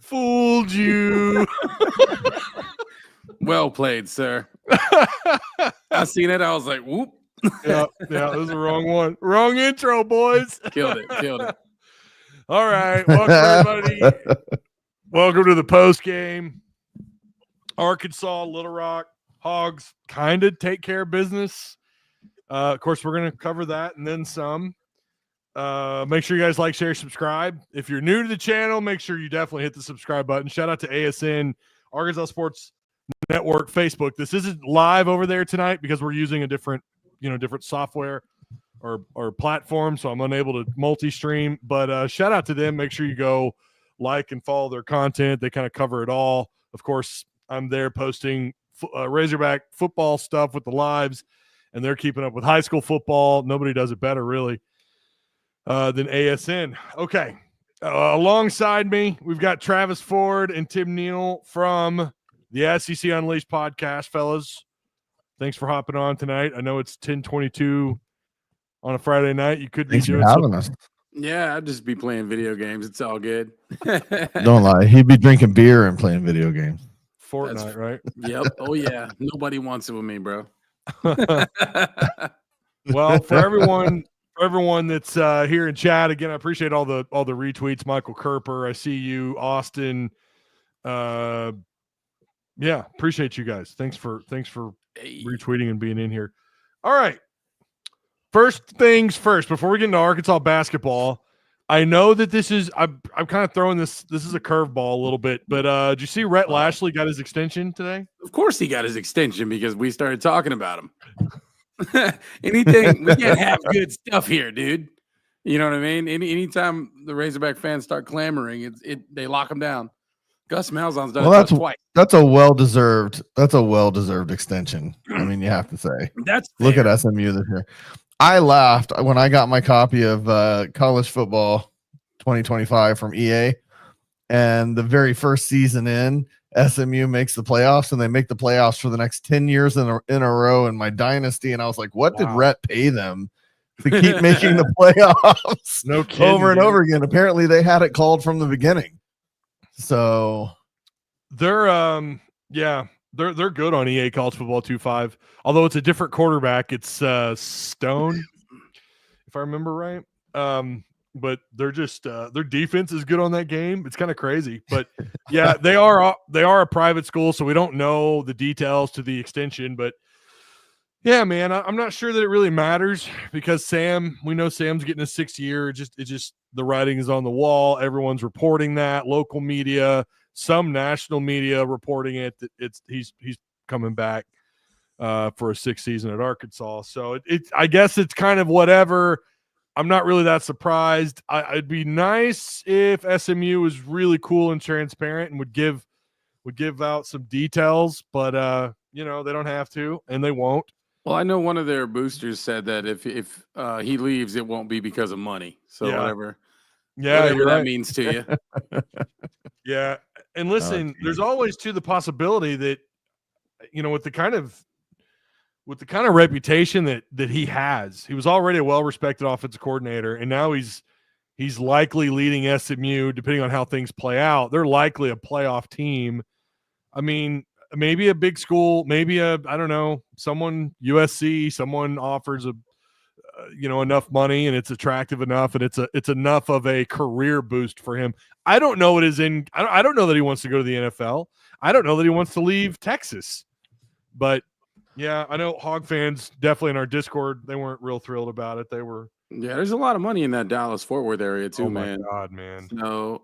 Fooled you. Well played, sir. I seen it. I was like, whoop. Yeah, that was the wrong one. Wrong intro, boys. Killed it. All right. Welcome, everybody. Welcome to the post game. Arkansas, Little Rock, Hogs kind of take care of business. Of course, we're going to cover that and then some. Make sure you guys like, share, subscribe. If you're new to the channel, make sure you definitely hit the subscribe button. Shout out to ASN, Arkansas Sports Network, Facebook. This isn't live over there tonight because we're using a different software or platform, so I'm unable to multi-stream. But shout out to them. Make sure you go like and follow their content. They kind of cover it all. Of course, I'm there posting Razorback football stuff with the lives, and they're keeping up with high school football. Nobody does it better, really, than ASN. Okay. Alongside me, we've got Travis Ford and Tim Neal from the SEC Unleashed podcast, fellas. Thanks for hopping on tonight. I know it's 10:22 on a Friday night. You could be Thanks doing for having something. us. Yeah, I'd just be playing video games. It's all good. Don't lie. He'd be drinking beer and playing video games. Fortnite, right? Yep. Oh, yeah. Nobody wants it with me, bro. Well, for everyone that's here in chat, again, I appreciate all the retweets. Michael Kerper, I see you. Austin, yeah, appreciate you guys. Thanks for retweeting and being in here. All right. First things first, before we get into Arkansas basketball, I know that this is I'm kind of throwing this is a curveball a little bit, but did you see Rhett Lashley got his extension today? Of course he got his extension because we started talking about him. Anything, we can't have good stuff here, dude. You know what I mean? Anytime the Razorback fans start clamoring, they lock him down. Gus Malzahn's done it twice. That's a well-deserved extension. I mean, you have to say. That's fair. Look at SMU this year. I laughed when I got my copy of College Football 2025 from EA, and the very first season in, SMU makes the playoffs, and they make the playoffs for the next 10 years in a row in my dynasty. And I was like, what did Rhett pay them to keep making the playoffs? No kidding, over and over again? Apparently they had it called from the beginning. So they're good on EA College Football 2.5. Although it's a different quarterback, it's Stone, if I remember right. But they're just their defense is good on that game. It's kind of crazy, but yeah, they are a private school, so we don't know the details to the extension. But yeah, man, I'm not sure that it really matters because we know Sam's getting his 6th year. It's just the writing is on the wall. Everyone's reporting that. Local media, some national media reporting it. That he's coming back for a 6th season at Arkansas. So I guess it's kind of whatever. I'm not really that surprised. It'd be nice if SMU was really cool and transparent and would give out some details, but they don't have to, and they won't. Well, I know one of their boosters said that if he leaves, it won't be because of money. So whatever that means to you. Yeah, and listen, there's always the possibility that with the kind of reputation that he has, he was already a well-respected offensive coordinator, and now he's likely leading SMU. Depending on how things play out, they're likely a playoff team. I mean, maybe a big school, maybe I don't know, someone USC, someone offers enough money and it's attractive enough and it's enough of a career boost for him. I don't know I don't know that he wants to go to the NFL. I don't know that he wants to leave Texas. But yeah, I know Hog fans definitely in our Discord, they weren't real thrilled about it. They were. Yeah, there's a lot of money in that Dallas-Fort Worth area too, man. Oh my God, man. So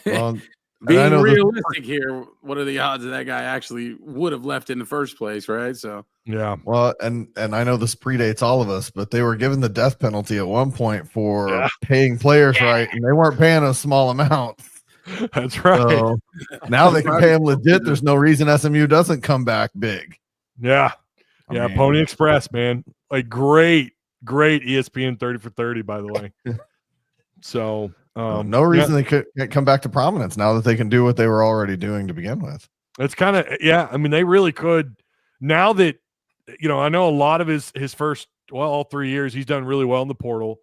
well, being realistic here, what are the odds that guy actually would have left in the first place, right? So yeah. Well, and I know this predates all of us, but they were given the death penalty at one point for paying players right, and they weren't paying a small amount. That's right. So now they can pay them legit. There's no reason SMU doesn't come back big. Yeah. I mean, Pony Express, man. Like great ESPN 30 for 30, by the way. So no reason they can't come back to prominence now that they can do what they were already doing to begin with. It's kind of, I mean, they really could. Now that, I know a lot of his first, all 3 years, he's done really well in the portal.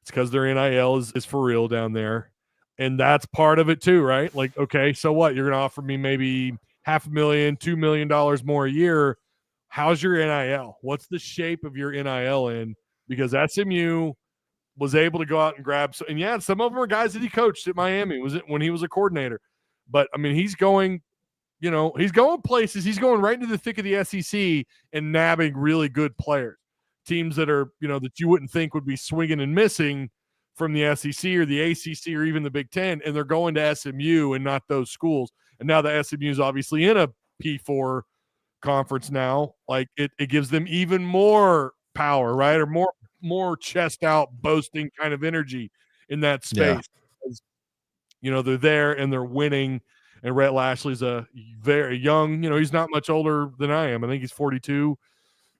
It's because their NIL is for real down there. And that's part of it too, right? Like, okay, so what? You're going to offer me maybe $500,000, $2 million more a year. How's your NIL? What's the shape of your NIL in? Because SMU was able to go out and grab. And yeah, some of them are guys that he coached at Miami. Was it when he was a coordinator? But I mean, he's going places. He's going right into the thick of the SEC and nabbing really good players, teams that are, that you wouldn't think would be swinging and missing from the SEC or the ACC or even the Big Ten, and they're going to SMU and not those schools. And now the SMU is obviously in a P4 conference now. Like it gives them even more power, right? Or more chest out, boasting kind of energy in that space. Yeah. They're there and they're winning. And Rhett Lashley's a very young, he's not much older than I am. I think he's 42,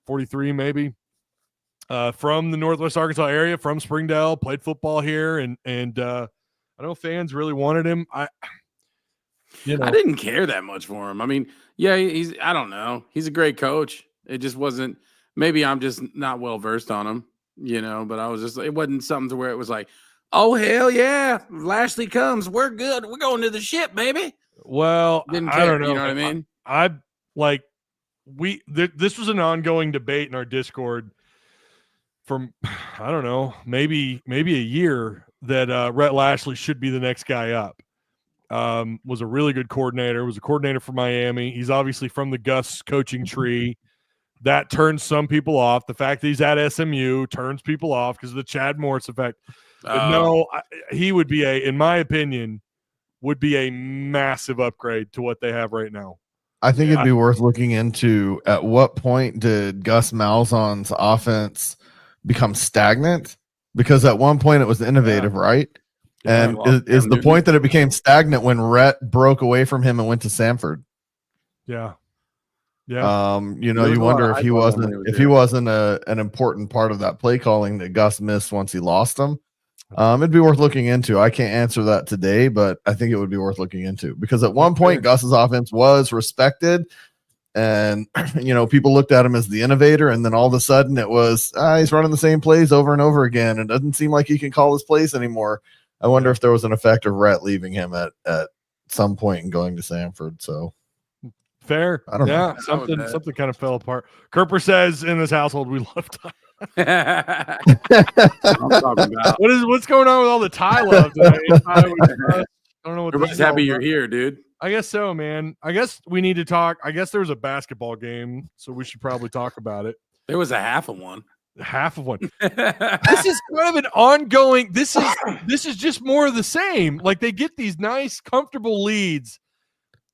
43 maybe. From the Northwest Arkansas area, from Springdale, played football here, and I know fans really wanted him. I didn't care that much for him. I mean, yeah, I don't know. He's a great coach. It just wasn't. Maybe I'm just not well versed on him, But I was just. It wasn't something to where it was like, oh hell yeah, Lashley comes, we're good, we're going to the ship, baby. Well, I don't know. You know what I mean? This was an ongoing debate in our Discord. From, I don't know, maybe a year that Rhett Lashley should be the next guy up. Was a really good coordinator, was a coordinator for Miami. He's obviously from the Gus coaching tree. That turns some people off. The fact that he's at SMU turns people off because of the Chad Morris effect. But he would be in my opinion, would be a massive upgrade to what they have right now. I think it'd be worth looking into at what point did Gus Malzahn's offense become stagnant, because at one point it was innovative, right? And is the point that it became stagnant when Rhett broke away from him and went to Samford? Yeah. You wonder if he wasn't an important part of that play calling that Gus missed once he lost him. It'd be worth looking into. I can't answer that today, but I think it would be worth looking into, because at one point Gus's offense was respected. And, people looked at him as the innovator, and then all of a sudden it was, he's running the same plays over and over again. It doesn't seem like he can call his plays anymore. I wonder if there was an effect of Rhett leaving him at some point and going to Samford. So fair. I don't know. Something kind of fell apart. Kerper says in this household, we love Ty. What's going on with all the Ty love today? I don't know what. Everybody's happy you're here, dude. I guess so, man. I guess we need to talk. I guess there was a basketball game, so we should probably talk about it. There was a half of one. This is kind of an ongoing. This is just more of the same. Like, they get these nice, comfortable leads,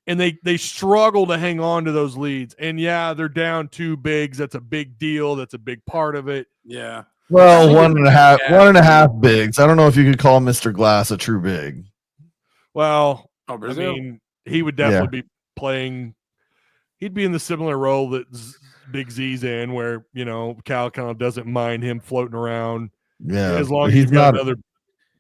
and they struggle to hang on to those leads. And yeah, they're down 2 bigs. That's a big deal. That's a big part of it. Yeah. Well, 1.5 bigs. I don't know if you could call Mr. Glass a true big. Well, I Brazil. mean, he would definitely be playing. He'd be in the similar role that Big Z's in, where Cal kind of doesn't mind him floating around. Yeah, as long as he's got another.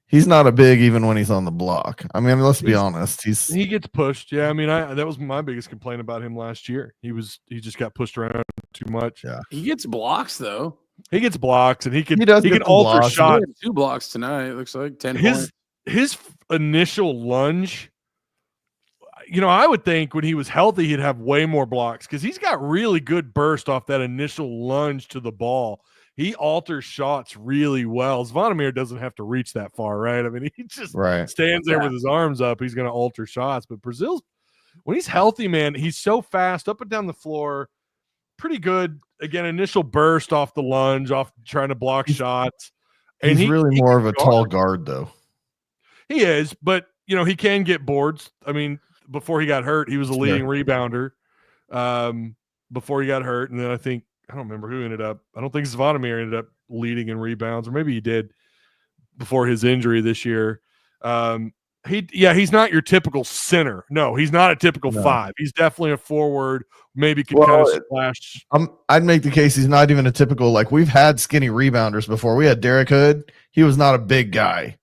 He's not a big even when he's on the block. I mean, let's be honest. He gets pushed. Yeah, I mean, that was my biggest complaint about him last year. He just got pushed around too much. Yeah, he gets blocks though. He gets blocks, and he can alter shots. 2 blocks tonight. It looks like 10 points. His initial lunge. I would think when he was healthy, he'd have way more blocks, because he's got really good burst off that initial lunge to the ball. He alters shots really well. Zvonimir doesn't have to reach that far, right? I mean, he just stands there with his arms up. He's going to alter shots. But Brazil's, when he's healthy, man, he's so fast up and down the floor. Pretty good. Again, initial burst off the lunge, off trying to block shots. And he's really more of a tall guard, though. He is, but, he can get boards. I mean, before he got hurt, he was a leading rebounder before he got hurt. And then I don't remember who ended up. I don't think Zvonimir ended up leading in rebounds, or maybe he did before his injury this year. He's not your typical center. No, he's not a typical 5. He's definitely a forward. Maybe can kind of splash. I'd make the case he's not even a typical, like, we've had skinny rebounders before. We had Derek Hood. He was not a big guy.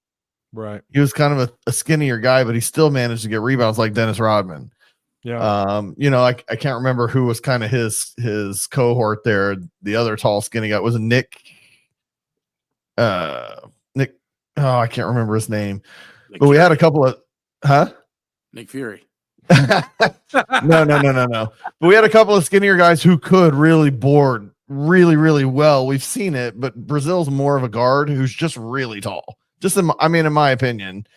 Right. He was kind of a skinnier guy, but he still managed to get rebounds like Dennis Rodman. Yeah. I can't remember who was kind of his cohort there. The other tall, skinny guy was Nick. I can't remember his name. Nick But we had a Fury. couple of, huh? Nick Fury. No. But we had a couple of skinnier guys who could really board really, really well. We've seen it, but Brazil's more of a guard who's just really tall. Just, in my opinion,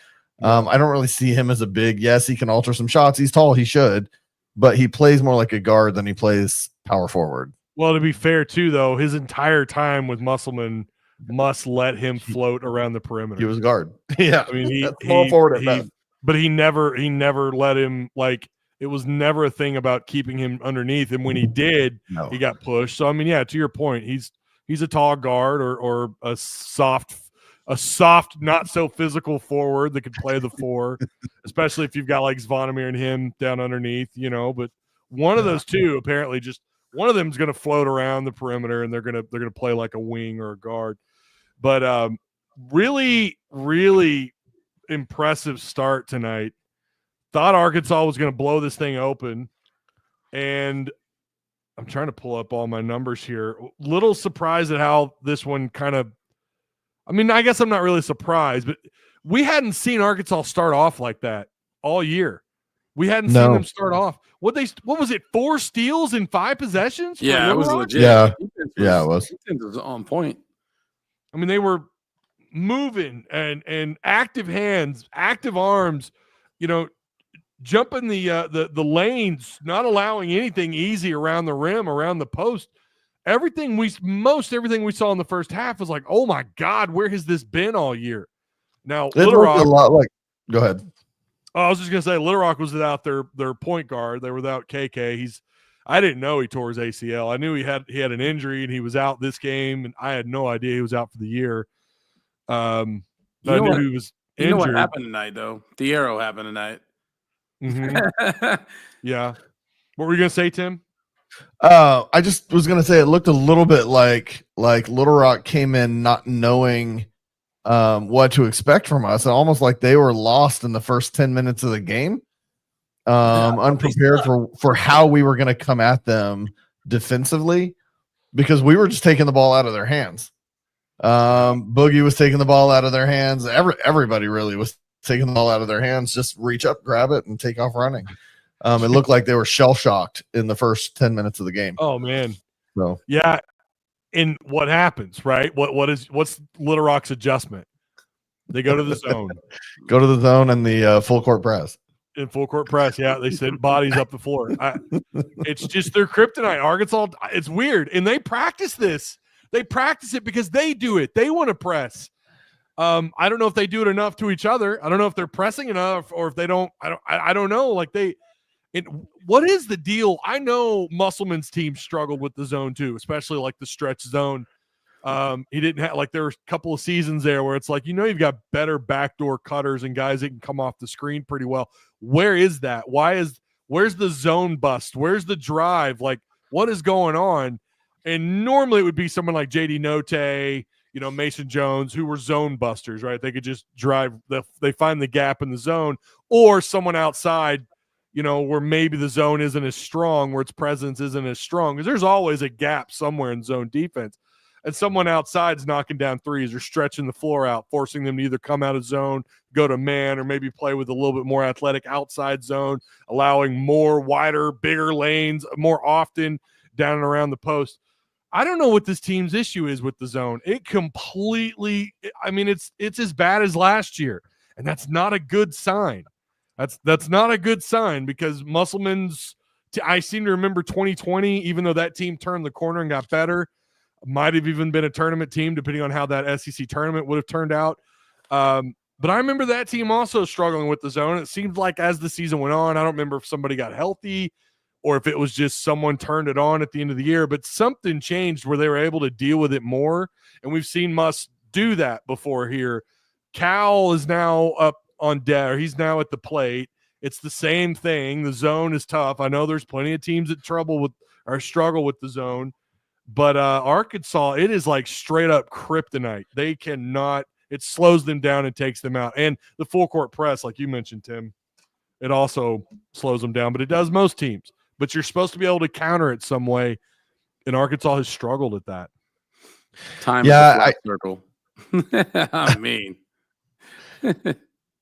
I don't really see him as a big. Yes, he can alter some shots. He's tall. He should, but he plays more like a guard than he plays power forward. Well, to be fair, too, though, his entire time with Musselman must let him float around the perimeter. He was a guard. Yeah, I mean, small forward at best. But he never let him, like, it was never a thing about keeping him underneath. And when he did, he got pushed. So, I mean, yeah, to your point, he's a tall guard or a soft, not so physical forward that could play the four, especially if you've got like Zvonimir and him down underneath, but one of those two, apparently just one of them is going to float around the perimeter and they're going to play like a wing or a guard. But really, really impressive start tonight. Thought Arkansas was going to blow this thing open, and I'm trying to pull up all my numbers here. Little surprised at how this one kind of, I mean, I guess I'm not really surprised, but we hadn't seen Arkansas start off like that all year. We hadn't seen them start off. What was it? 4 steals in 5 possessions? Yeah, it was legit. Yeah, it was. Defense was on point. I mean, they were moving and active hands, active arms, jumping the lanes, not allowing anything easy around the rim, around the post. Everything we saw in the first half was like, oh my God, where has this been all year? Now, Little Rock, a lot like. Go ahead. I was just gonna say, Little Rock was without their point guard. They were without KK. I didn't know he tore his ACL. I knew he had an injury and he was out this game, and I had no idea he was out for the year. I knew he was injured. You know what happened tonight, though? The arrow happened tonight. Mm-hmm. Yeah. What were you gonna say, Tim? I just was gonna say it looked a little bit like Little Rock came in not knowing what to expect from us, almost like they were lost in the first 10 minutes of the game, unprepared for how we were going to come at them defensively, because we were just taking the ball out of their hands. Boogie was taking the ball out of their hands. Everybody really was taking the ball out of their hands. Just reach up, grab it, and take off running. It looked like they were shell shocked in the first 10 minutes of the game. Oh man. So yeah. And what happens, right? What's Little Rock's adjustment? They go to the zone. Go to the zone and the full court press. In full court press, yeah. They send bodies up the floor. It's just their kryptonite. Arkansas, it's weird. And they practice this. They practice it because they do it. They want to press. I don't know if they do it enough to each other. I don't know if they're pressing enough or if they don't. I don't know. Like what is the deal? I know Musselman's team struggled with the zone too, especially like the stretch zone. He didn't have, like, there were a couple of seasons there where it's like, you've got better backdoor cutters and guys that can come off the screen pretty well. Where is that? Where's the zone bust? Where's the drive? Like, what is going on? And normally it would be someone like JD Note, Mason Jones, who were zone busters, right? They could just drive, they find the gap in the zone, or someone outside, where maybe the zone isn't as strong, where its presence isn't as strong, because there's always a gap somewhere in zone defense. And someone outside's knocking down threes or stretching the floor out, forcing them to either come out of zone, go to man, or maybe play with a little bit more athletic outside zone, allowing more wider, bigger lanes more often down and around the post. I don't know what this team's issue is with the zone. It completely, it's as bad as last year, and that's not a good sign. That's not a good sign, because Musselman's, I seem to remember 2020, even though that team turned the corner and got better, might have even been a tournament team, depending on how that SEC tournament would have turned out. But I remember that team also struggling with the zone. It seemed like as the season went on, I don't remember if somebody got healthy or if it was just someone turned it on at the end of the year, but something changed where they were able to deal with it more. And we've seen Muss do that before here. Cal is now up on deck, or he's now at the plate. It's the same thing. The zone is tough. I know there's plenty of teams that struggle with the zone. But Arkansas, it is like straight up kryptonite. They cannot, it slows them down and takes them out. And the full court press, like you mentioned, Tim, it also slows them down, but it does most teams. But you're supposed to be able to counter it some way, and Arkansas has struggled at that. Time is a flat circle. I mean.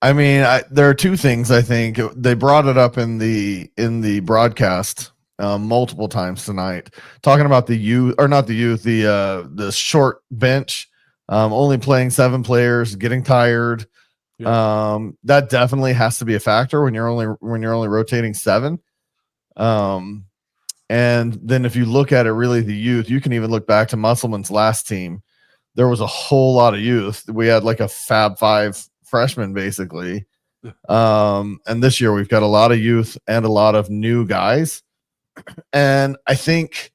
I mean, there are two things. I think they brought it up in the broadcast multiple times tonight, talking about the youth, or not the youth, the short bench, only playing 7 players, getting tired. Yeah. That definitely has to be a factor when you're only rotating 7. And then if you look at it, really the youth, you can even look back to Musselman's last team. There was a whole lot of youth. We had like a Fab 5 freshman basically. And this year we've got a lot of youth and a lot of new guys. And I think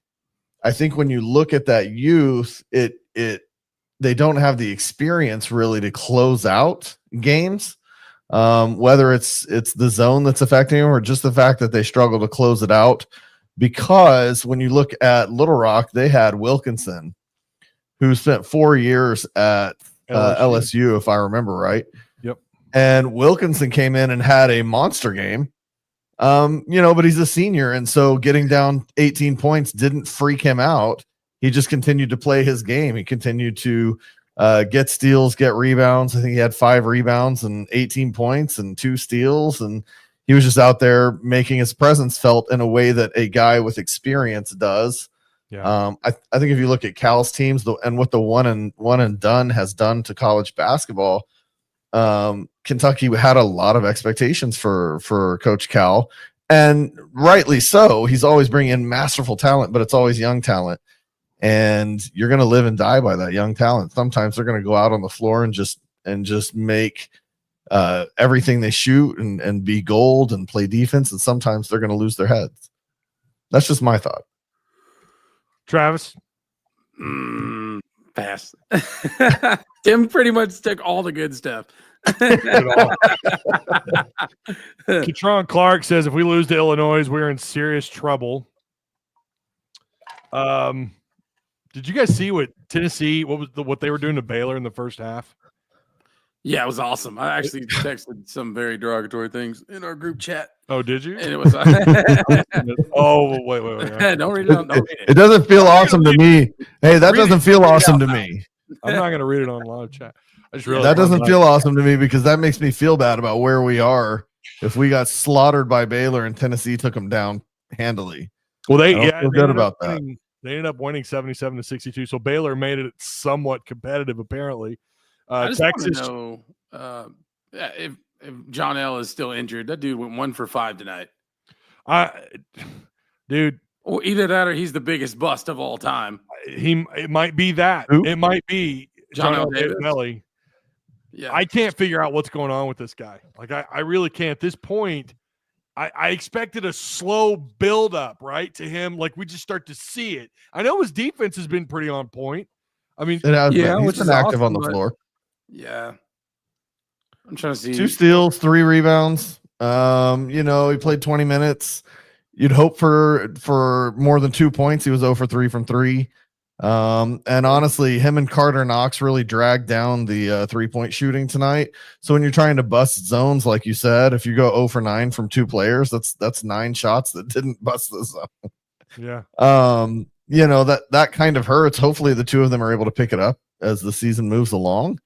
when you look at that youth, they don't have the experience really to close out games. Whether it's the zone that's affecting them or just the fact that they struggle to close it out. Because when you look at Little Rock, they had Wilkinson, who spent 4 years at LSU, if I remember right. Yep. And Wilkinson came in and had a monster game. But he's a senior, and so getting down 18 points didn't freak him out. He just continued to play his game. He continued to get steals, get rebounds. I think he had 5 rebounds and 18 points and 2 steals, and he was just out there making his presence felt in a way that a guy with experience does. Yeah. I think if you look at Cal's teams and what the one and done has done to college basketball, Kentucky had a lot of expectations for Coach Cal, and rightly so. He's always bringing in masterful talent, but it's always young talent, and you're going to live and die by that young talent. Sometimes they're going to go out on the floor and just make everything they shoot and be gold and play defense, and sometimes they're going to lose their heads. That's just my thought. Travis? Pass. Tim pretty much took all the good stuff. Katron Clark says if we lose to Illinois, we're in serious trouble. Did you guys see what Tennessee, what they were doing to Baylor in the first half? Yeah, it was awesome. I actually texted some very derogatory things in our group chat. Oh, did you? And it was. Oh, wait. Don't read it. It doesn't feel awesome to me. Hey, that doesn't feel awesome to me. I'm not going to read it on live chat. I just realized that doesn't feel awesome to me because that makes me feel bad about where we are. If we got slaughtered by Baylor and Tennessee took them down handily. Well, they feel good about that. They ended up winning 77-62. So Baylor made it somewhat competitive, apparently. I just Texas. Want to know if John L is still injured. That dude went 1 for 5 tonight. Dude. Well, either that or he's the biggest bust of all time. It might be that. Who? It might be John L. Davis. Yeah. I can't figure out what's going on with this guy. Like I really can't. At this point, I expected a slow build up, right, to him. Like we just start to see it. I know his defense has been pretty on point. I mean, he's been active on the floor. Yeah. I'm trying to see 2 steals, 3 rebounds. He played 20 minutes. You'd hope for more than 2 points. He was 0 for 3 from 3. And honestly, him and Carter Knox really dragged down the 3-point shooting tonight. So when you're trying to bust zones, like you said, if you go 0 for 9 from 2 players, that's 9 shots that didn't bust the zone. Yeah. That kind of hurts. Hopefully the 2 of them are able to pick it up as the season moves along.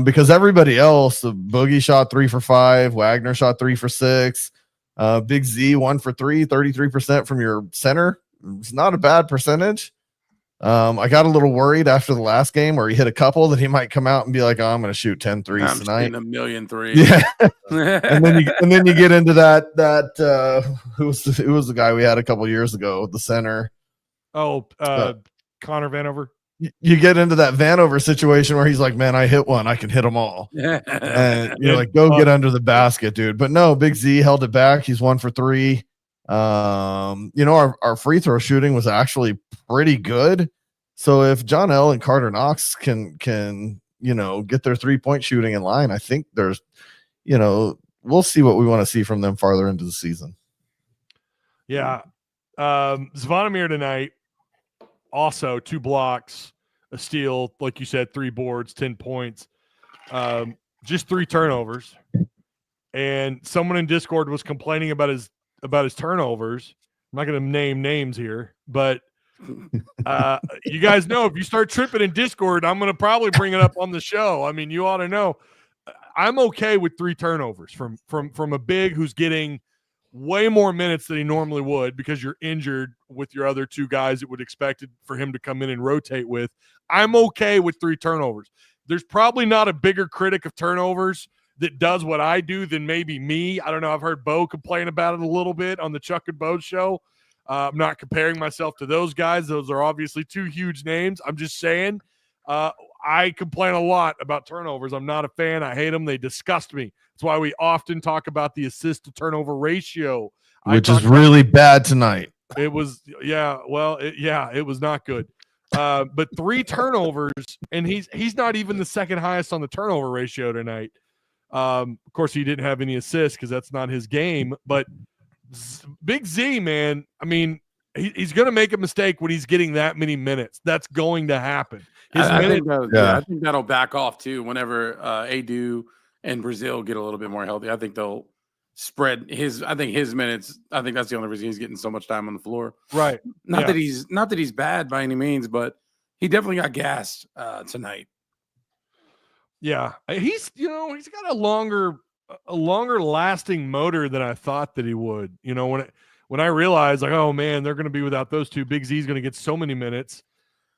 Because everybody else, Boogie shot 3 for 5, Wagner shot 3 for 6, Big Z 1 for 3, 33% from your center. It's not a bad percentage. I got a little worried after the last game where he hit a couple that he might come out and be like, "Oh, I'm going to shoot 10 threes tonight." A million threes. Yeah. and then you get into that who was the guy we had a couple years ago, the center. Oh, Connor Vanover. You get into that Vanover situation where he's like, "Man, I hit one, I can hit them all." And you're like, "Go get under the basket, dude." But no, Big Z held it back. He's 1 for 3. Our free throw shooting was actually pretty good. So if John L and Carter Knox can get their 3-point shooting in line, I think there's, we'll see what we want to see from them farther into the season. Yeah. Zvonimir tonight, also 2 blocks, a steal, like you said, 3 boards, 10 points, just 3 turnovers. And someone in Discord was complaining about his turnovers. I'm not going to name names here, but you guys know if you start tripping in Discord, I'm going to probably bring it up on the show. I mean, you ought to know. I'm okay with 3 turnovers from a big who's getting way more minutes than he normally would because you're injured with your other 2 guys that would expect for him to come in and rotate with. I'm okay with 3 turnovers. There's probably not a bigger critic of turnovers that does what I do than maybe me. I don't know. I've heard Bo complain about it a little bit on the Chuck and Bo show. I'm not comparing myself to those guys. Those are obviously 2 huge names. I'm just saying I complain a lot about turnovers. I'm not a fan. I hate them. They disgust me. That's why we often talk about the assist to turnover ratio, which is really bad tonight. It was, it was not good. But 3 turnovers, and he's not even the second highest on the turnover ratio tonight. Of course, he didn't have any assists because that's not his game. But Big Z, man, I mean, he's going to make a mistake when he's getting that many minutes. That's going to happen. I think that'll back off too whenever Adu and Brazil get a little bit more healthy. I think they'll spread his minutes. I think that's the only reason he's getting so much time on the floor. Right. Not that he's bad by any means, but he definitely got gassed tonight. Yeah. He's got a longer lasting motor than I thought that he would. When I realized, like, oh man, they're going to be without those 2. Big Z's going to get so many minutes,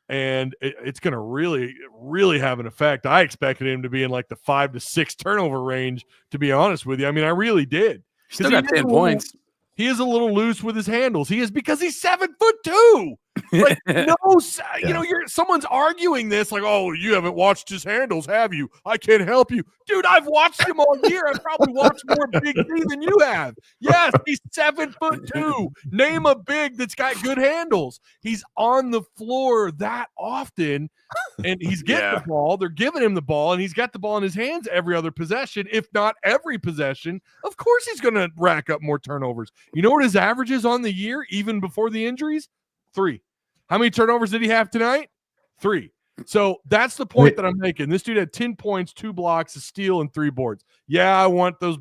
and it's going to really, really have an effect. I expected him to be in like the 5 to 6 turnover range, to be honest with you. I mean, I really did. Still got 10 points. He is a little loose with his handles. He is because he's 7'2". Like, someone's arguing this like, oh, you haven't watched his handles, have you? I can't help you. Dude, I've watched him all year. I've probably watched more Big Z than you have. Yes, he's 7'2". Name a big that's got good handles. He's on the floor that often, and he's getting the ball. They're giving him the ball, and he's got the ball in his hands every other possession, if not every possession. Of course he's going to rack up more turnovers. You know what his average is on the year, even before the injuries? 3. How many turnovers did he have tonight? 3. So that's the point that I'm making. This dude had 10 points, 2 blocks, a steal, and 3 boards. Yeah, I want those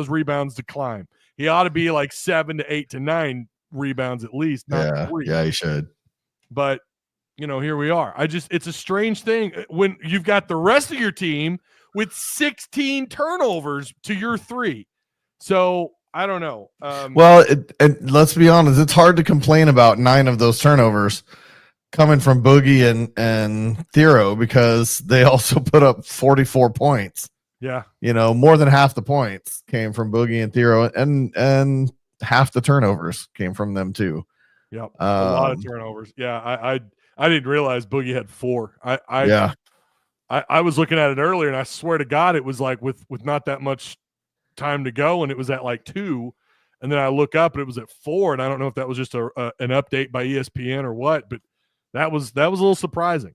rebounds to climb. He ought to be like 7 to 8 to 9 rebounds at least. Not 3. Yeah, he should. But here we are. It's a strange thing when you've got the rest of your team with 16 turnovers to your 3. So I don't know. And let's be honest, it's hard to complain about 9 of those turnovers coming from Boogie and Thero because they also put up 44 points. Yeah. More than half the points came from Boogie and Thero, and half the turnovers came from them too. Yep. A lot of turnovers. Yeah. I didn't realize Boogie had 4. I was looking at it earlier, and I swear to God, it was like with not that much time to go, and it was at like 2, and then I look up and it was at 4, and I don't know if that was just an update by ESPN or what, but that was a little surprising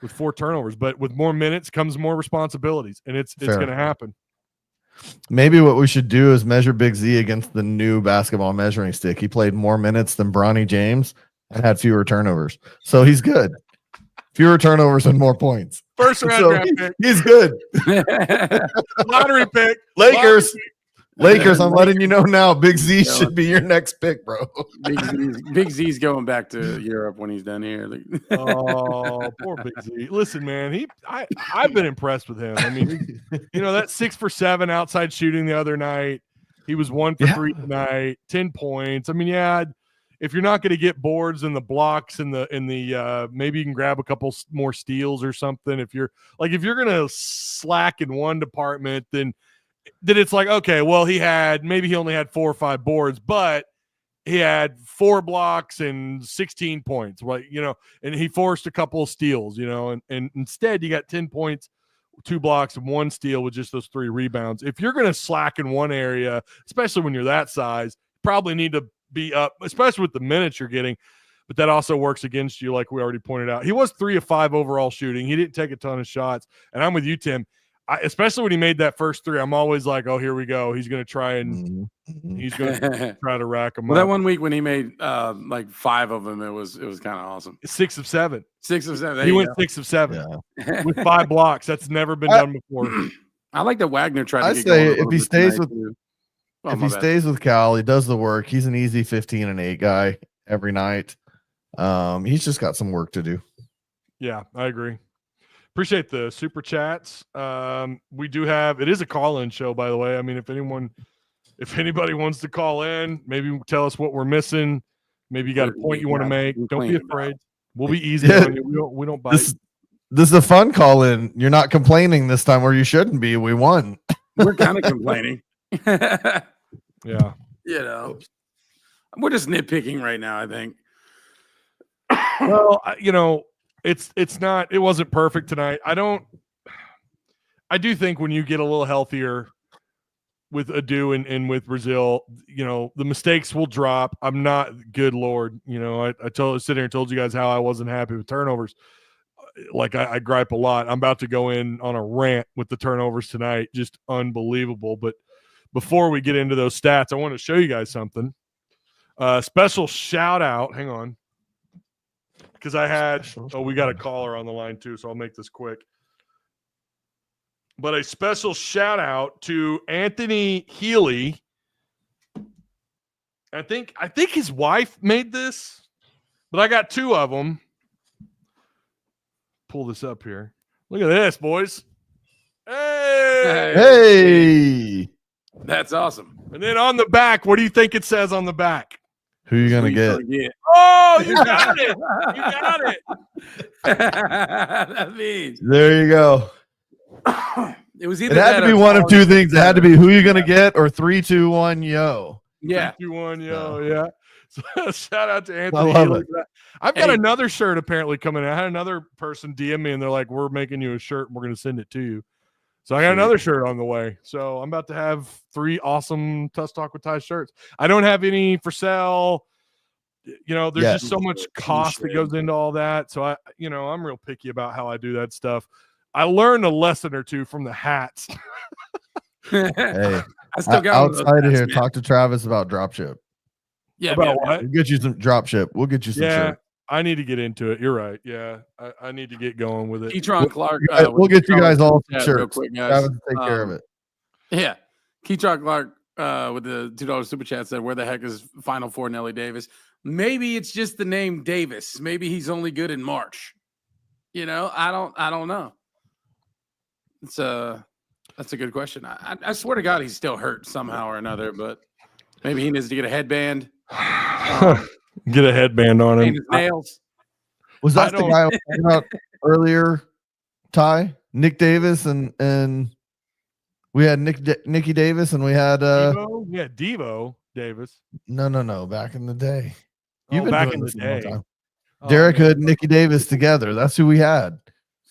with 4 turnovers. But with more minutes comes more responsibilities, and it's going to happen. Maybe what we should do is measure Big Z against the new basketball measuring stick. He played more minutes than Bronny James and had fewer turnovers, so he's good. Fewer turnovers and more points. First round draft pick. He's good. Lottery pick. Lakers. I'm letting you know now. Big Z should be your next pick, bro. Big Z's going back to Europe when he's done here. Oh, poor Big Z. Listen, man, I've been impressed with him. I mean, that 6 for 7 outside shooting the other night. He was 1 for 3 tonight. 10 points. I mean, if you're not going to get boards and the blocks and the maybe you can grab a couple more steals or something. If you're going to slack in one department, then it's like, okay, well, maybe he only had 4 or 5 boards, but he had 4 blocks and 16 points, right? And he forced a couple of steals, and instead you got 10 points, 2 blocks and 1 steal with just those 3 rebounds. If you're going to slack in one area, especially when you're that size, you probably need to be up, especially with the minutes you're getting. But that also works against you, like we already pointed out. He was 3 of 5 overall shooting. He didn't take a ton of shots. And I'm with you, Tim. Especially when he made that first 3, I'm always like, oh, here we go. He's going to try and he's going to try to rack them up. That one week when he made like 5 of them, it was kind of awesome. 6 of 7. 6 of 7. He went 6 of 7 with 5 blocks. That's never been done before. I like that Wagner tried to get say going if he stays with stays with Cal, he does the work. He's an easy 15 and 8 guy every night. He's just got some work to do. Yeah, I agree. Appreciate the super chats. We do have, it is a call-in show, by the way. I mean, if anybody wants to call in, maybe tell us what we're missing. Maybe you got a point you want to make. Don't be afraid. We'll be easy on you. We don't bite. This is a fun call in. You're not complaining this time, or you shouldn't be. We won. We're kind of complaining. Yeah. You know, we're just nitpicking right now, I think. Well, it wasn't perfect tonight. I do think when you get a little healthier with Adu and with Brazil, the mistakes will drop. I'm not, good Lord. I sit here and told you guys how I wasn't happy with turnovers. Like I gripe a lot. I'm about to go in on a rant with the turnovers tonight. Just unbelievable. But before we get into those stats, I want to show you guys something. Special shout out. Hang on. Because we got a caller on the line too, so I'll make this quick. But a special shout out to Anthony Healy. I think his wife made this, but I got two of them. Pull this up here. Look at this, boys. Hey. That's awesome. And then on the back, what do you think it says on the back? Who are you gonna get? Oh, you got it. You got it. That means There you go. It was It either had to be one of two things. It had to be who you gonna get, or 3, 2, 1, yo. Yeah. 3, 2, 1, yo, yeah. So, shout out to I Anthony. love it. I've got another shirt apparently coming in. I had another person DM me and they're like, "We're making you a shirt and we're gonna send it to you." So I got another shirt on the way. So I'm about to have 3 awesome Tusk Talk with Ty shirts. I don't have any for sale. There's just so much cost that goes into all that. So I'm real picky about how I do that stuff. I learned a lesson or two from the hats. Hey, I still got outside of here, talk to Travis about dropship. Yeah, about what? We'll get you some dropship. We'll get you some shirts. I need to get into it. You're right. Yeah, I need to get going with it. Keytron Clark. We'll get you guys all some shirts. Real quick, guys. Travis will take care of it. Yeah. Keytron Clark with the $2 super chat said, "Where the heck is Final Four Nelly Davis?" Maybe it's just the name Davis. Maybe he's only good in March. I don't know. That's a good question. I swear to God, he's still hurt somehow or another, but maybe he needs to get a headband. Get a headband on him. His nails. Was that the guy I was talking about earlier, Ty? Nick Davis and we had Nicky Davis and we had Devo? Yeah, Devo Davis. No, back in the day. You've been back doing in the this a long day. time. Derek Hood and Nicky Davis together. That's who we had.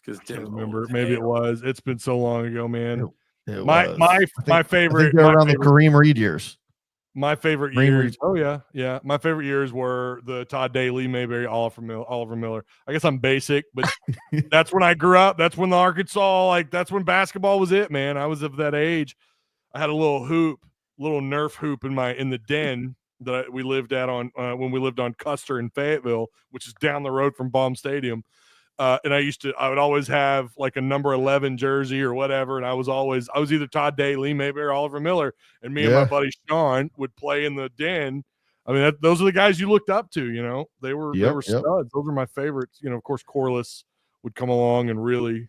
I can't remember. Maybe it was. It's been so long ago, man. It my favorite. I think they were around the Kareem Reed years. My favorite years. Oh yeah. My favorite years were the Todd Daly, Mayberry, Oliver Miller. I guess I'm basic, but that's when I grew up. That's when the Arkansas, that's when basketball was it, man. I was of that age. I had a little Nerf hoop in the den that we lived at when we lived on Custer in Fayetteville, which is down the road from Baum Stadium. And I would always have like a number 11 jersey or whatever. And I was either Todd Daly, Mayberry, or Oliver Miller. And me and my buddy Sean would play in the den. I mean, those are the guys you looked up to, they were studs. Those are my favorites. Of course, Corliss would come along and really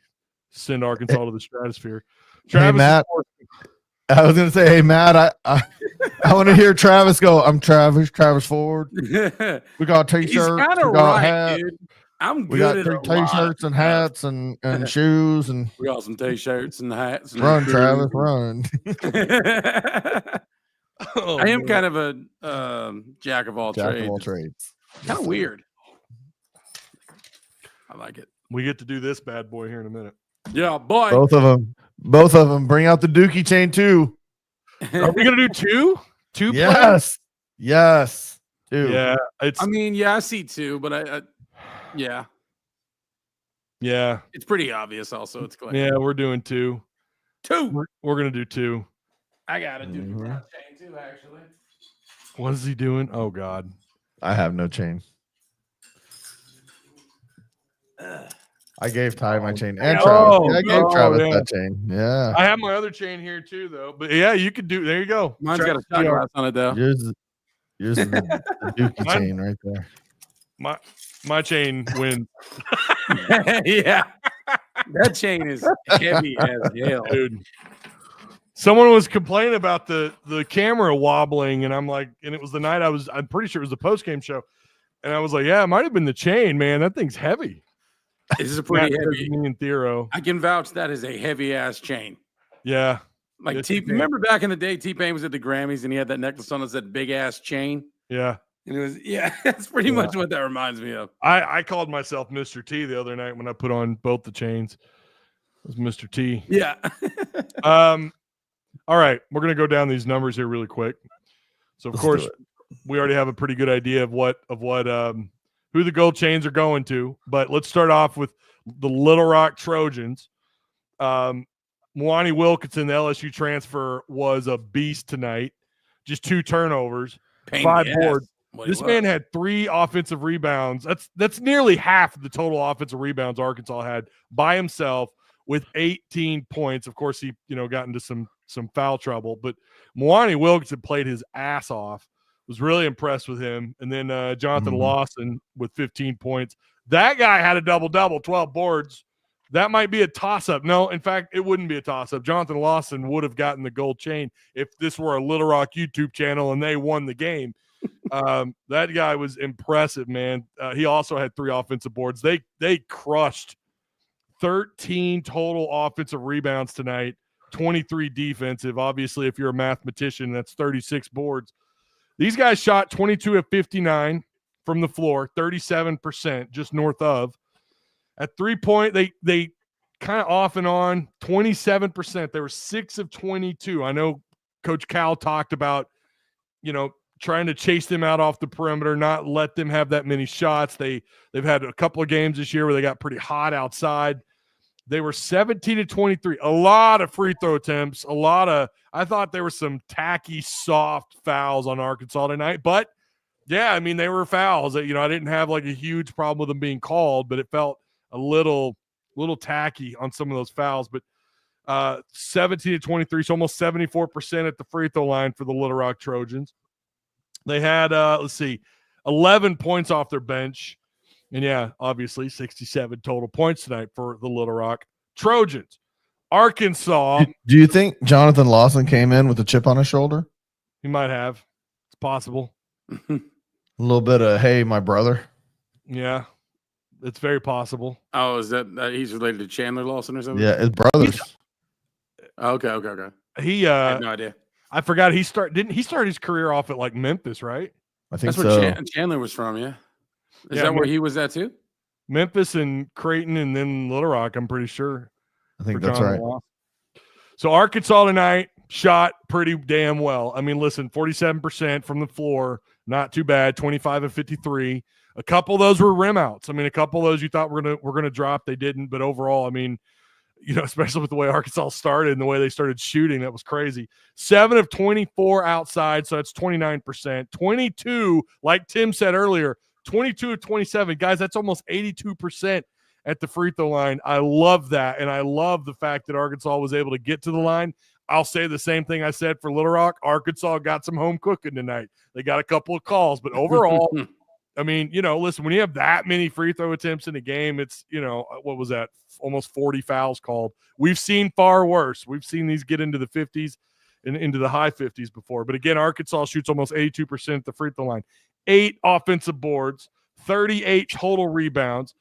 send Arkansas to the stratosphere. Travis, hey, Matt, I was going to say, hey, Matt, I want to hear Travis go, I'm Travis Ford. We got T-shirts. He's kind of right, dude. We got T-shirts and hats and shoes and we got some T-shirts and hats. And run, Travis, run. I am kind of a jack of all trades. Kind of weird. I like it. We get to do this bad boy here in a minute. Yeah, boy. Both of them. Bring out the Dookie chain too. Are we gonna do two? Two? Yes. Yes. Two. Yeah. I see two, but yeah. It's pretty obvious also. It's clear. Yeah, we're doing two. We're going to do two. I got to do the chain too, actually. What is he doing? Oh, God. I have no chain. I gave Ty my chain and Travis. I gave Travis that chain. Yeah. I have my other chain here too, though. But yeah, you could do. There you go. Mine's got a shot glass on it, though. Yours is the Dookie chain right there. My chain wins. Yeah. That chain is heavy as hell. Dude. Someone was complaining about the camera wobbling, and I'm like, and it was the night I'm pretty sure it was the post-game show. And I was like, yeah, it might have been the chain, man. That thing's heavy. This is a pretty heavy. Me and Thero. I can vouch that is a heavy ass chain. Yeah. Like remember back in the day, T-Pain was at the Grammys and he had that necklace on that said big ass chain. Yeah. And it was, that's pretty much what that reminds me of. I called myself Mr. T the other night when I put on both the chains. It was Mr. T. Yeah. All right. We're going to go down these numbers here really quick. So, of course, we already have a pretty good idea of what who the gold chains are going to. But let's start off with the Little Rock Trojans. Mwani Wilkinson, the LSU transfer, was a beast tonight. Just 2 turnovers, 5 boards. This man had 3 offensive rebounds. That's nearly half of the total offensive rebounds Arkansas had by himself with 18 points. Of course, he got into some foul trouble, but Mwani Wilkinson played his ass off. Was really impressed with him. And then Jonathan Lawson with 15 points. That guy had a double-double, 12 boards. That might be a toss-up. No, in fact, it wouldn't be a toss-up. Jonathan Lawson would have gotten the gold chain if this were a Little Rock YouTube channel and they won the game. That guy was impressive, man. He also had 3 offensive boards. They crushed 13 total offensive rebounds tonight, 23 defensive. Obviously, if you're a mathematician, that's 36 boards. These guys shot 22 of 59 from the floor, 37%, just north of. At 3-point, they kind of off and on, 27%. They were 6 of 22. I know Coach Cal talked about, trying to chase them out off the perimeter, not let them have that many shots. They've had a couple of games this year where they got pretty hot outside. They were 17 to 23. A lot of free throw attempts. I thought there were some tacky, soft fouls on Arkansas tonight. But, yeah, I mean, they were fouls. I didn't have like a huge problem with them being called, but it felt a little tacky on some of those fouls. But 17 to 23, so almost 74% at the free throw line for the Little Rock Trojans. They had, 11 points off their bench. And, yeah, obviously 67 total points tonight for the Little Rock Trojans. Arkansas. Do you think Jonathan Lawson came in with a chip on his shoulder? He might have. It's possible. A little bit of, hey, my brother. Yeah, it's very possible. Oh, is that he's related to Chandler Lawson or something? Yeah, his brothers. Okay. I have no idea. I forgot didn't he start his career off at like Memphis, right? I think that's so. Where Chandler was from, yeah. Is that where he was at too? Memphis and Creighton and then Little Rock, I'm pretty sure. I think that's right. So Arkansas tonight shot pretty damn well. I mean, listen, 47% from the floor, not too bad. 25 of 53. A couple of those were rim outs. I mean, a couple of those you thought were gonna drop, they didn't. But overall, I mean, especially with the way Arkansas started and the way they started shooting, that was crazy. 7 of 24 outside, so that's 29%. 22, like Tim said earlier, 22 of 27. Guys, that's almost 82% at the free throw line. I love that, and I love the fact that Arkansas was able to get to the line. I'll say the same thing I said for Little Rock. Arkansas got some home cooking tonight. They got a couple of calls, but overall, I mean, listen, when you have that many free throw attempts in a game, it's, what was that? Almost 40 fouls called. We've seen far worse. We've seen these get into the 50s and into the high 50s before. But again, Arkansas shoots almost 82% at the free throw line. 8 offensive boards, 38 total rebounds.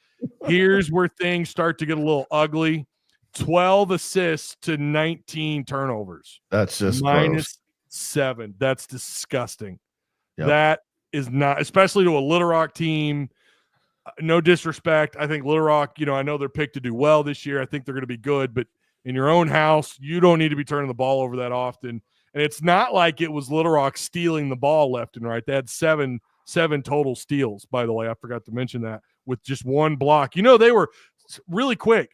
Here's where things start to get a little ugly. 12 assists to 19 turnovers. That's just minus 7. That's disgusting. Yep. That is not, especially to a Little Rock team. No disrespect. I think Little Rock, I know they're picked to do well this year. I think they're going to be good, but in your own house, you don't need to be turning the ball over that often. And it's not like it was Little Rock stealing the ball left and right. They had seven total steals, by the way. I forgot to mention that, with just 1 block. They were really quick.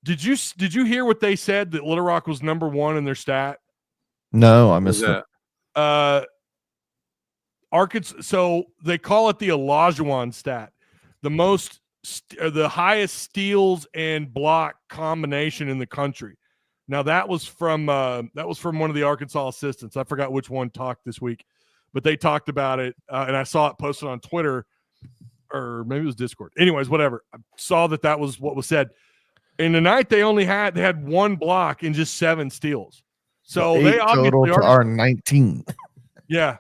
Did you hear what they said, that Little Rock was number 1 in their stat? No, I missed it. Arkansas, so they call it the Olajuwon stat. The highest steals and block combination in the country. Now that was from one of the Arkansas assistants. I forgot which one talked this week, but they talked about it, and I saw it posted on Twitter, or maybe it was Discord. Anyways, whatever. I saw that was what was said. In the night, they had one block and just 7 steals. So they total obviously are 19. Yeah.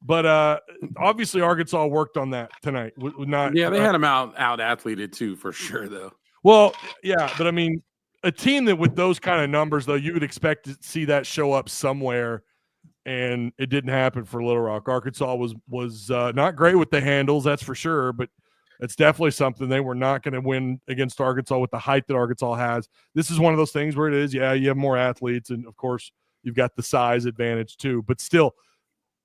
But obviously Arkansas worked on that tonight. They had them out athleted too, for sure, though. Well, yeah, but I mean, a team that with those kind of numbers, though, you would expect to see that show up somewhere, and it didn't happen for Little Rock. Arkansas was not great with the handles, that's for sure, but it's definitely something. They were not going to win against Arkansas with the height that Arkansas has. This is one of those things where it is, you have more athletes, and of course you've got the size advantage too. But still,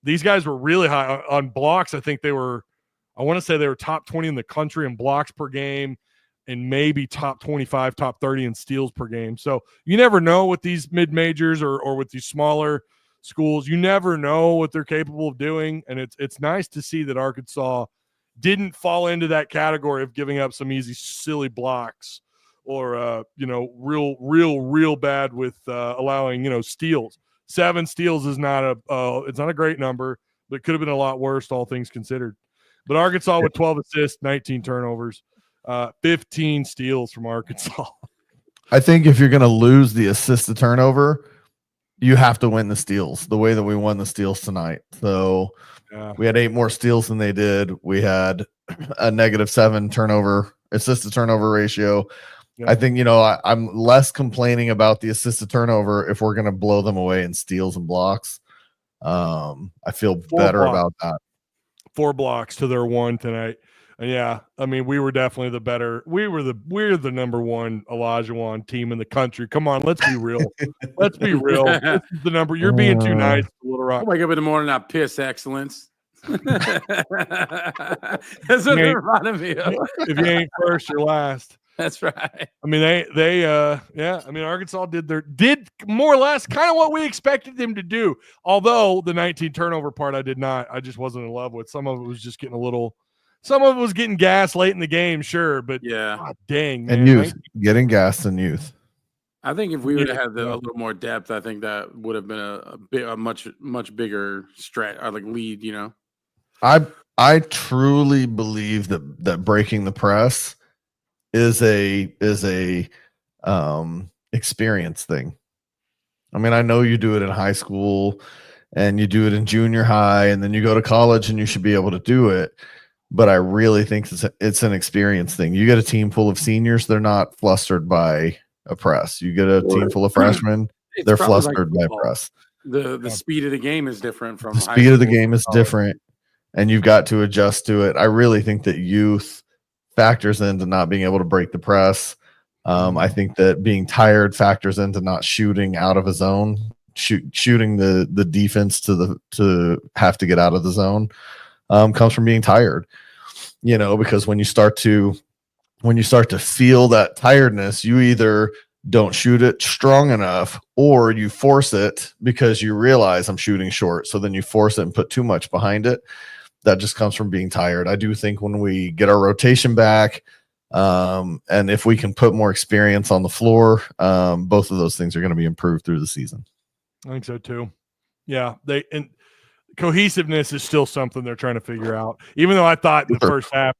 these guys were really high on blocks. I think I want to say they were top 20 in the country in blocks per game, and maybe top 25, top 30 in steals per game. So you never know with these mid-majors or with these smaller schools. You never know what they're capable of doing, and it's nice to see that Arkansas didn't fall into that category of giving up some easy, silly blocks or, real bad with allowing, steals. 7 steals is not it's not a great number, but it could have been a lot worse, all things considered. But Arkansas with 12 assists, 19 turnovers, 15 steals from Arkansas. I think if you're going to lose the assist to turnover, you have to win the steals the way that we won the steals tonight. So we had 8 more steals than they did. We had a -7 assist to turnover ratio. Yeah. I think, I'm less complaining about the assist to turnover if we're going to blow them away in steals and blocks. I feel better about that. 4 blocks to their 1 tonight. And yeah, I mean, we were definitely the better. We're the number 1 Olajuwon team in the country. Come on, let's be real. Let's be real. This is the number. You're being too nice, Little Rock. I wake up in the morning, I piss excellence. That's what it reminded me of. If you ain't first, you're last. That's right. I mean, I mean, Arkansas did more or less kind of what we expected them to do. Although the 19 turnover part, I just wasn't in love with. Some of it was just getting some of it was getting gas late in the game, sure, but yeah, God dang, man. And youth, getting gas and youth. I think if we would have had a little more depth, I think that would have been a much bigger stretch, or like lead. I truly believe that breaking the press is a experience thing. I mean, I know you do it in high school and you do it in junior high, and then you go to college and you should be able to do it. But I really think it's an experience thing. You get a team full of seniors, they're not flustered by a press. You get a team full of freshmen, they're flustered by press. The speed of the game is different from the speed of the game is different, and you've got to adjust to it. I really think that youth factors into not being able to break the press. I think that being tired factors into not shooting out of a zone, shooting the defense to have to get out of the zone. Comes from being tired, because when you start to feel that tiredness, you either don't shoot it strong enough or you force it because you realize I'm shooting short. So then you force it and put too much behind it. That just comes from being tired. I do think when we get our rotation back, and if we can put more experience on the floor, both of those things are going to be improved through the season. I think so too. Yeah. And cohesiveness is still something they're trying to figure out. Even though I thought the first half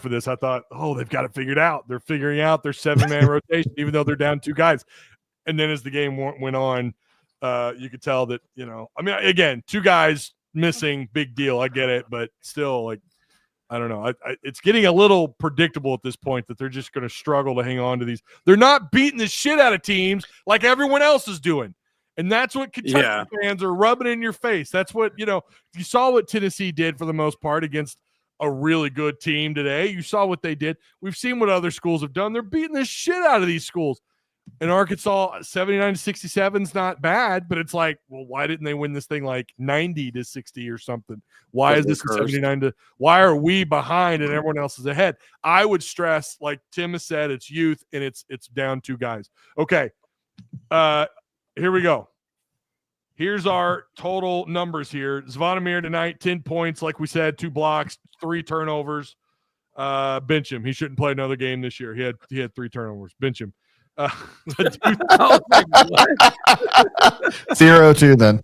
of this, I thought, they've got it figured out. They're figuring out their 7-man rotation, even though they're down 2 guys. And then as the game went on, you could tell that, I mean, again, 2 guys missing, big deal. I get it, but still, like, I don't know. It's getting a little predictable at this point that they're just going to struggle to hang on to these. They're not beating the shit out of teams like everyone else is doing. And that's what Kentucky fans are rubbing in your face. That's what, you saw what Tennessee did for the most part against a really good team today. You saw what they did. We've seen what other schools have done. They're beating the shit out of these schools. And Arkansas, 79-67 is not bad, but it's like, well, why didn't they win this thing like 90-60 or something? Why is this 79 why are we behind and everyone else is ahead? I would stress, like Tim has said, it's youth and it's down 2 guys. Okay. Here we go. Here's our total numbers here. Zvonimir tonight, 10 points, like we said, 2 blocks, 3 turnovers. Bench him. He shouldn't play another game this year. He had 3 turnovers. Bench him. 0-2 then.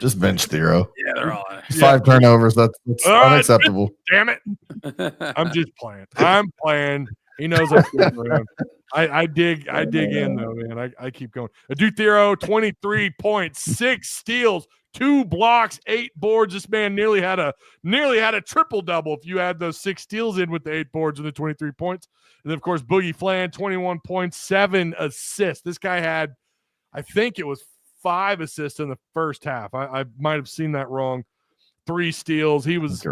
Just bench Thero. Yeah, they're all 5 turnovers. That's unacceptable. Damn it. I'm just playing. I'm playing. He knows I'm playing around. I dig in though, man. I keep going. Adouthiro, 23 points, 6 steals, 2 blocks, 8 boards. This man nearly had a triple double if you add those 6 steals in with the 8 boards and the 23 points. And then of course Boogie Flan, 21 points, 7 assists. This guy had, I think it was 5 assists in the first half. I might have seen that wrong. 3 steals. He was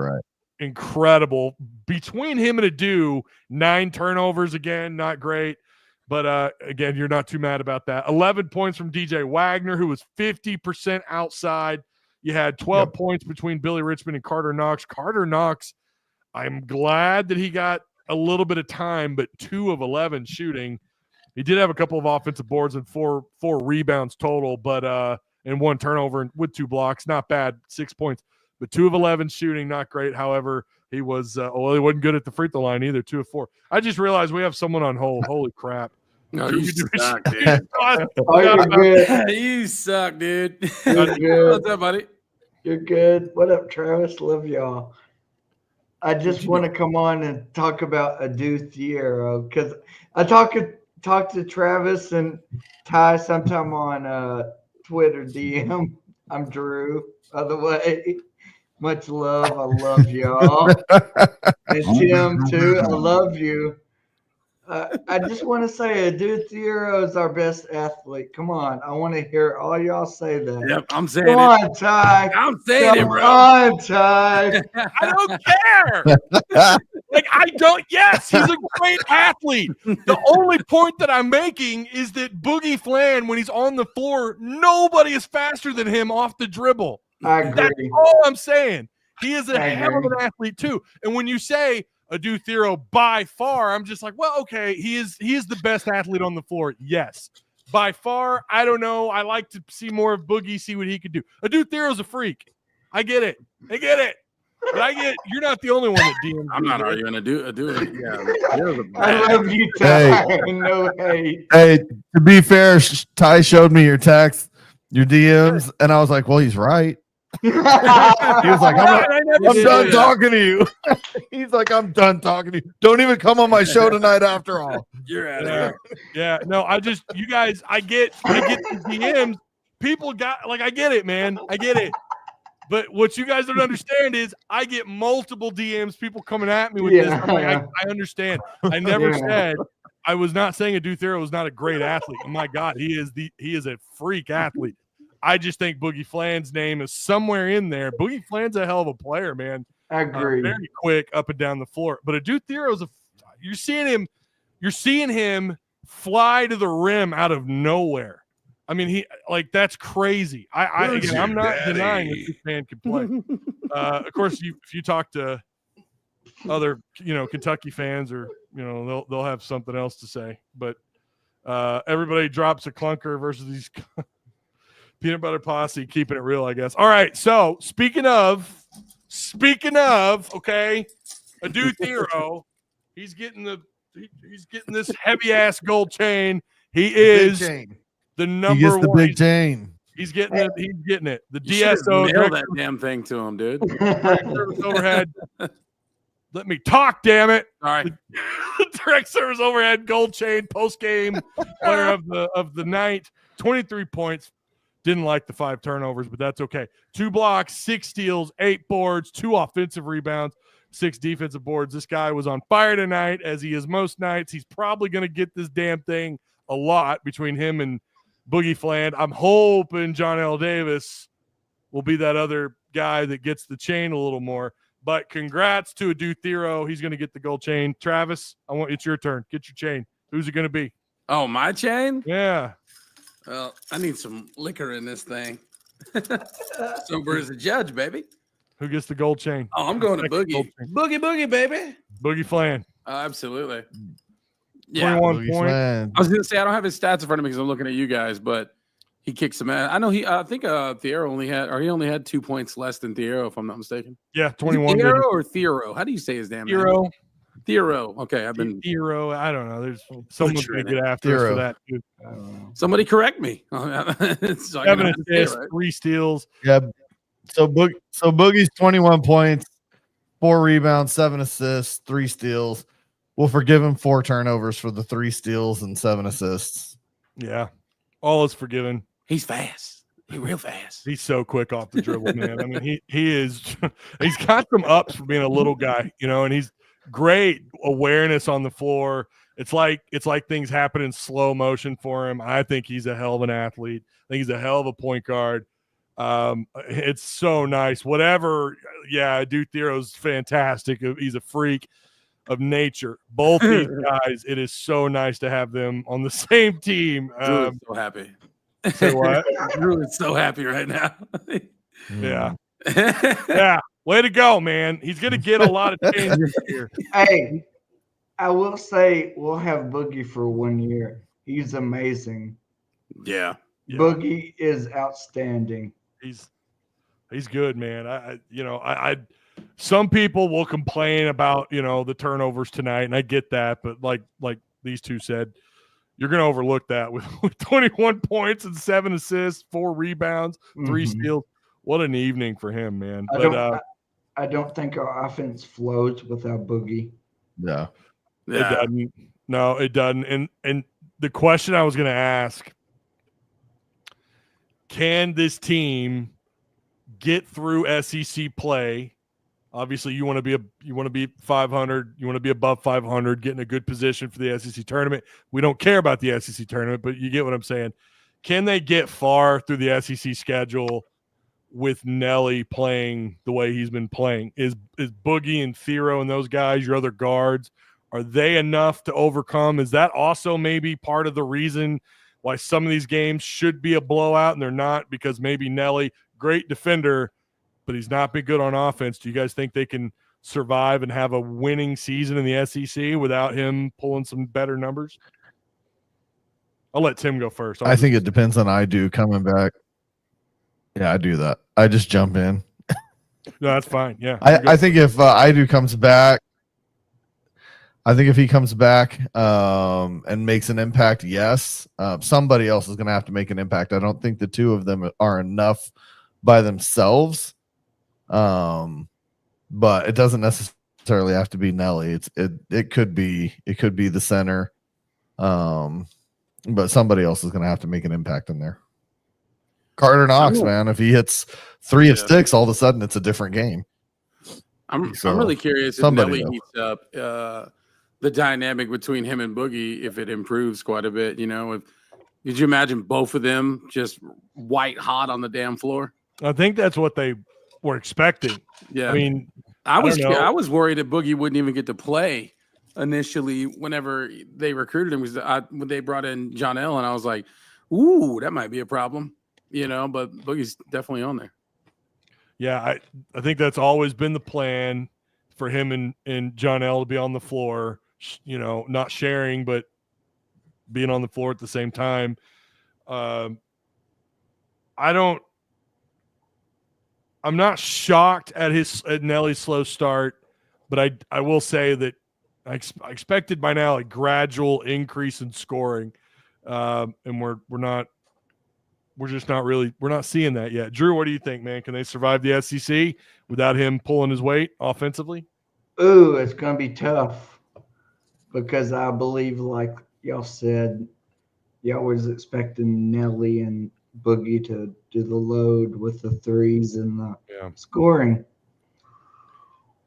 incredible. Between him and Adu, 9 turnovers again, not great. But again, you're not too mad about that. 11 points from DJ Wagner, who was 50% outside. You had 12 points between Billy Richmond and Carter Knox. Carter Knox, I'm glad that he got a little bit of time, but 2 of 11 shooting. He did have a couple of offensive boards and four rebounds total, but and 1 turnover with 2 blocks. Not bad, 6 points. But 2 of 11 shooting, not great. However, he was he wasn't good at the free throw line either. 2 of 4. I just realized we have someone on hold. Holy crap! No, you suck, dude. You're good. You suck, dude. You're good. What's up, buddy? You're good. What up, Travis? Love y'all. I just want to come on and talk about Adouthiro because I talk to Travis and Ty sometime on Twitter DM. I'm Drew, by the way. Much love. I love y'all. And Tim, too. I love you. I just want to say Adouthiro is our best athlete. Come on. I want to hear all y'all say that. Yep, I'm saying Come on, Ty. I'm saying it, bro. Come on, Ty. I don't care. Yes, he's a great athlete. The only point that I'm making is that Boogie Flan, when he's on the floor, nobody is faster than him off the dribble. I agree. That's all I'm saying. He is a hell of an athlete too. And when you say Adouthiro by far, I'm just like, well, okay, he is the best athlete on the floor. Yes. By far, I don't know. I like to see more of Boogie, see what he could do. Adouthirio's a freak. I get it. But you're not the only one that DMs. I'm not arguing. Yeah. I love you, Ty. No hate. Hey, to be fair, Ty showed me your text, your DMs, and I was like, well, he's right. He was like, I'm done talking to you. He's like, I'm done talking to you. Don't even come on my show tonight after all. You're out of here. Yeah. No, you guys, I get the DMs. People got, like, I get it, man. I get it. But what you guys don't understand is I get multiple DMs, people coming at me with this. I'm like, I understand. I never said, I was not saying Adouthiro was not a great athlete. Oh my God, he is a freak athlete. I just think Boogie Flan's name is somewhere in there. Boogie Flan's a hell of a player, man. I agree. Very quick up and down the floor. But Adouthiro you're seeing him fly to the rim out of nowhere. I mean, that's crazy. I'm not denying that this man can play. Of course, if you talk to other, Kentucky fans, or they'll have something else to say. But everybody drops a clunker versus these peanut butter posse, keeping it real, I guess. All right. So speaking of, okay, Adouthiro, he's getting this heavy ass gold chain. He is the number he gets the one. big chain. He's getting it. He's getting it. The You DSO nail that damn thing to him, dude. service overhead. Let me talk, damn it. All right. Direct service overhead gold chain post-game player of the night. 23 points. Didn't like the 5 turnovers, but that's okay. 2 blocks, 6 steals, 8 boards, 2 offensive rebounds, 6 defensive boards. This guy was on fire tonight, as he is most nights. He's probably going to get this damn thing a lot between him and Boogie Flan. I'm hoping John L. Davis will be that other guy that gets the chain a little more. But congrats to Adouthiro. He's going to get the gold chain. Travis, it's your turn. Get your chain. Who's it going to be? Oh, my chain? Yeah. Well, I need some liquor in this thing. Sober as a judge, baby. Who gets the gold chain? Oh, I'm going to Boogie. Boogie, baby. Boogie Flan. Absolutely. Yeah. 21 points. I was going to say, I don't have his stats in front of me because I'm looking at you guys, but he kicked some ass. I know I think Thiero only had 2 points less than Thiero, if I'm not mistaken. Yeah, 21. Thiero or Thiero? How do you say his damn name? Thiero. Okay, I've been Thiero. I don't know. There's someone's gonna get after us for that too. Somebody correct me. So 7 assists, 3 steals. Yeah. So Boogie's 21 points, 4 rebounds, 7 assists, 3 steals. We'll forgive him 4 turnovers for the 3 steals and 7 assists. Yeah. All is forgiven. He's fast. He's real fast. He's so quick off the dribble, man. I mean, he is he's got some ups for being a little guy, and he's great awareness on the floor. It's like things happen in slow motion for him. I think he's a hell of an athlete. I think he's a hell of a point guard. It's so nice. Whatever, Duke Thero's fantastic. He's a freak of nature. Both these guys, it is so nice to have them on the same team. Drew is so happy. Say what? Drew is so happy right now. Yeah. Yeah. Way to go, man. He's going to get a lot of changes here. Hey, I will say we'll have Boogie for 1 year. He's amazing. Yeah. Boogie is outstanding. He's good, man. I some people will complain about, the turnovers tonight, and I get that, but like these two said, you're going to overlook that with 21 points and 7 assists, 4 rebounds, 3 steals. What an evening for him, man. I don't think our offense flows without Boogie. Yeah. It doesn't. No, it doesn't. And the question I was going to ask, can this team get through SEC play? Obviously, you want to be 500. You want to be above 500, get in a good position for the SEC tournament. We don't care about the SEC tournament, but you get what I'm saying. Can they get far through the SEC schedule with Nelly playing the way he's been playing? Is Boogie and Thero and those guys, your other guards, are they enough to overcome? Is that also maybe part of the reason why some of these games should be a blowout and they're not? Because maybe Nelly, great defender, but he's not been good on offense. Do you guys think they can survive and have a winning season in the SEC without him pulling some better numbers? I'll let Tim go first. I think it depends on Idu coming back. Yeah, I do that. I just jump in. No, that's fine. Yeah. I think if Idu comes back, I think if he comes back and makes an impact, yes. Somebody else is going to have to make an impact. I don't think the two of them are enough by themselves. But it doesn't necessarily have to be Nelly. It could be the center. But somebody else is going to have to make an impact in there. Carter Knox, man, if he hits 3 of 6, all of a sudden it's a different game. I'm really curious if Nelly heats up the dynamic between him and Boogie, if it improves quite a bit. Did you imagine both of them just white hot on the damn floor? I think that's what they were expecting. Yeah, I mean, I was worried that Boogie wouldn't even get to play initially whenever they recruited him. When they brought in John L, and I was like, "Ooh, that might be a problem," But Boogie's definitely on there. Yeah, I think that's always been the plan for him and John L to be on the floor. Not sharing, but being on the floor at the same time. I'm not shocked at Nelly's slow start, but I will say that I expected by now a gradual increase in scoring, and we're not seeing that yet. Drew, what do you think, man? Can they survive the SEC without him pulling his weight offensively? Ooh, it's gonna be tough because I believe, like y'all said, y'all was expecting Nelly and Boogie to do the load with the threes and the scoring.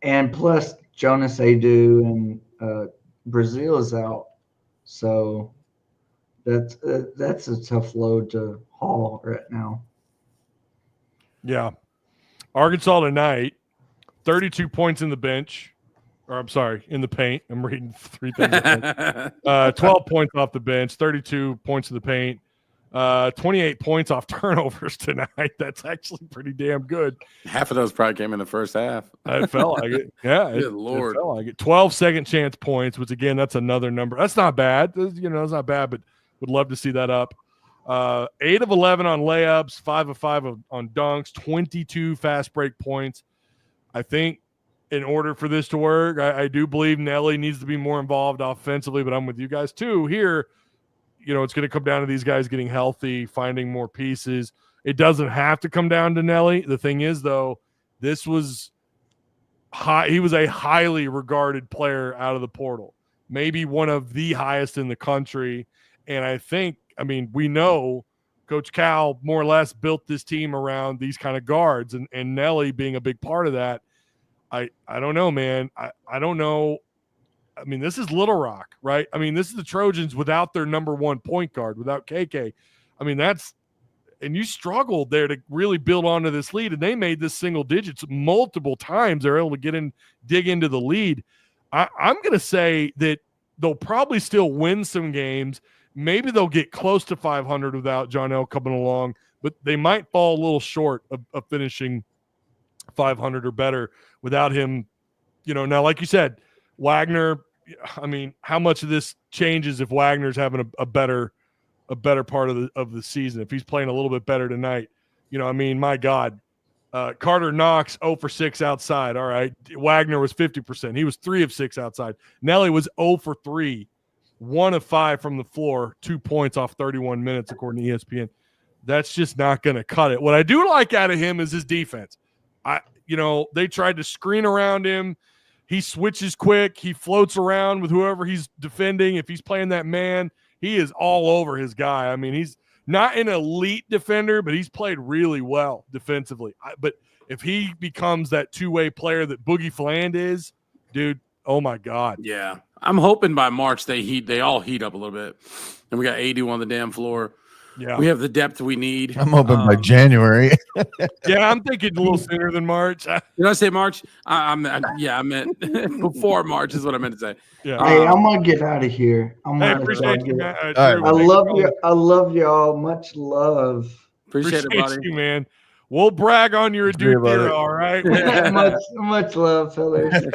And plus Jonas Adu and Brazil is out. So that's a tough load to haul right now. Yeah. Arkansas tonight, 32 points in the bench. Or I'm sorry, in the paint. I'm reading 3 things. 12 points off the bench, 32 points in the paint, 28 points off turnovers tonight. That's actually pretty damn good. Half of those probably came in the first half. It felt like it. Yeah, good Lord. It felt like it. 12 second chance points, which again, that's another number. That's not bad. It's not bad, but would love to see that up. 8 of 11 on layups, 5 of 5 on dunks, 22 fast break points. I think in order for this to work, I do believe Nelly needs to be more involved offensively, but I'm with you guys too. Here, it's going to come down to these guys getting healthy, finding more pieces. It doesn't have to come down to Nelly. The thing is, though, this was high. He was a highly regarded player out of the portal. maybe one of the highest in the country. And I think, I mean, we know Coach Cal more or less built this team around these kind of guards, and Nelly being a big part of that. I don't know, man. I don't know. I mean, this is Little Rock, right? I mean, this is the Trojans without their number one point guard, without KK. I mean, and you struggled there to really build onto this lead, and they made this single digits multiple times. They're able to dig into the lead. I'm going to say that they'll probably still win some games. Maybe they'll get close to 500 without John L coming along, but they might fall a little short of finishing 500 or better without him. Now, like you said, Wagner, I mean, how much of this changes if Wagner's having a better part of the season, if he's playing a little bit better tonight? I mean, my God, Carter Knox 0 for 6 outside. All right. Wagner was 50%. He was 3 of 6 outside. Nelly was 0 for 3, 1 of 5 from the floor, 2 points off 31 minutes, according to ESPN. That's just not going to cut it. What I do like out of him is his defense. They tried to screen around him. He switches quick. He floats around with whoever he's defending. If he's playing that man, he is all over his guy. I mean, he's not an elite defender, but he's played really well defensively. But if he becomes that two-way player that Boogie Fland is, dude, oh my God. Yeah. I'm hoping by March they all heat up a little bit. And we got 82 on the damn floor. Yeah. We have the depth we need. I'm hoping by January. Yeah, I'm thinking a little sooner than March. Did I say March? I meant before March is what I meant to say. Yeah. Hey, I'm gonna get out of here. I appreciate you, man. All right. I love you. I love y'all. Much love. Appreciate it, buddy. you, man. We'll brag on your See you, dude buddy. there, all right? much love, fellas.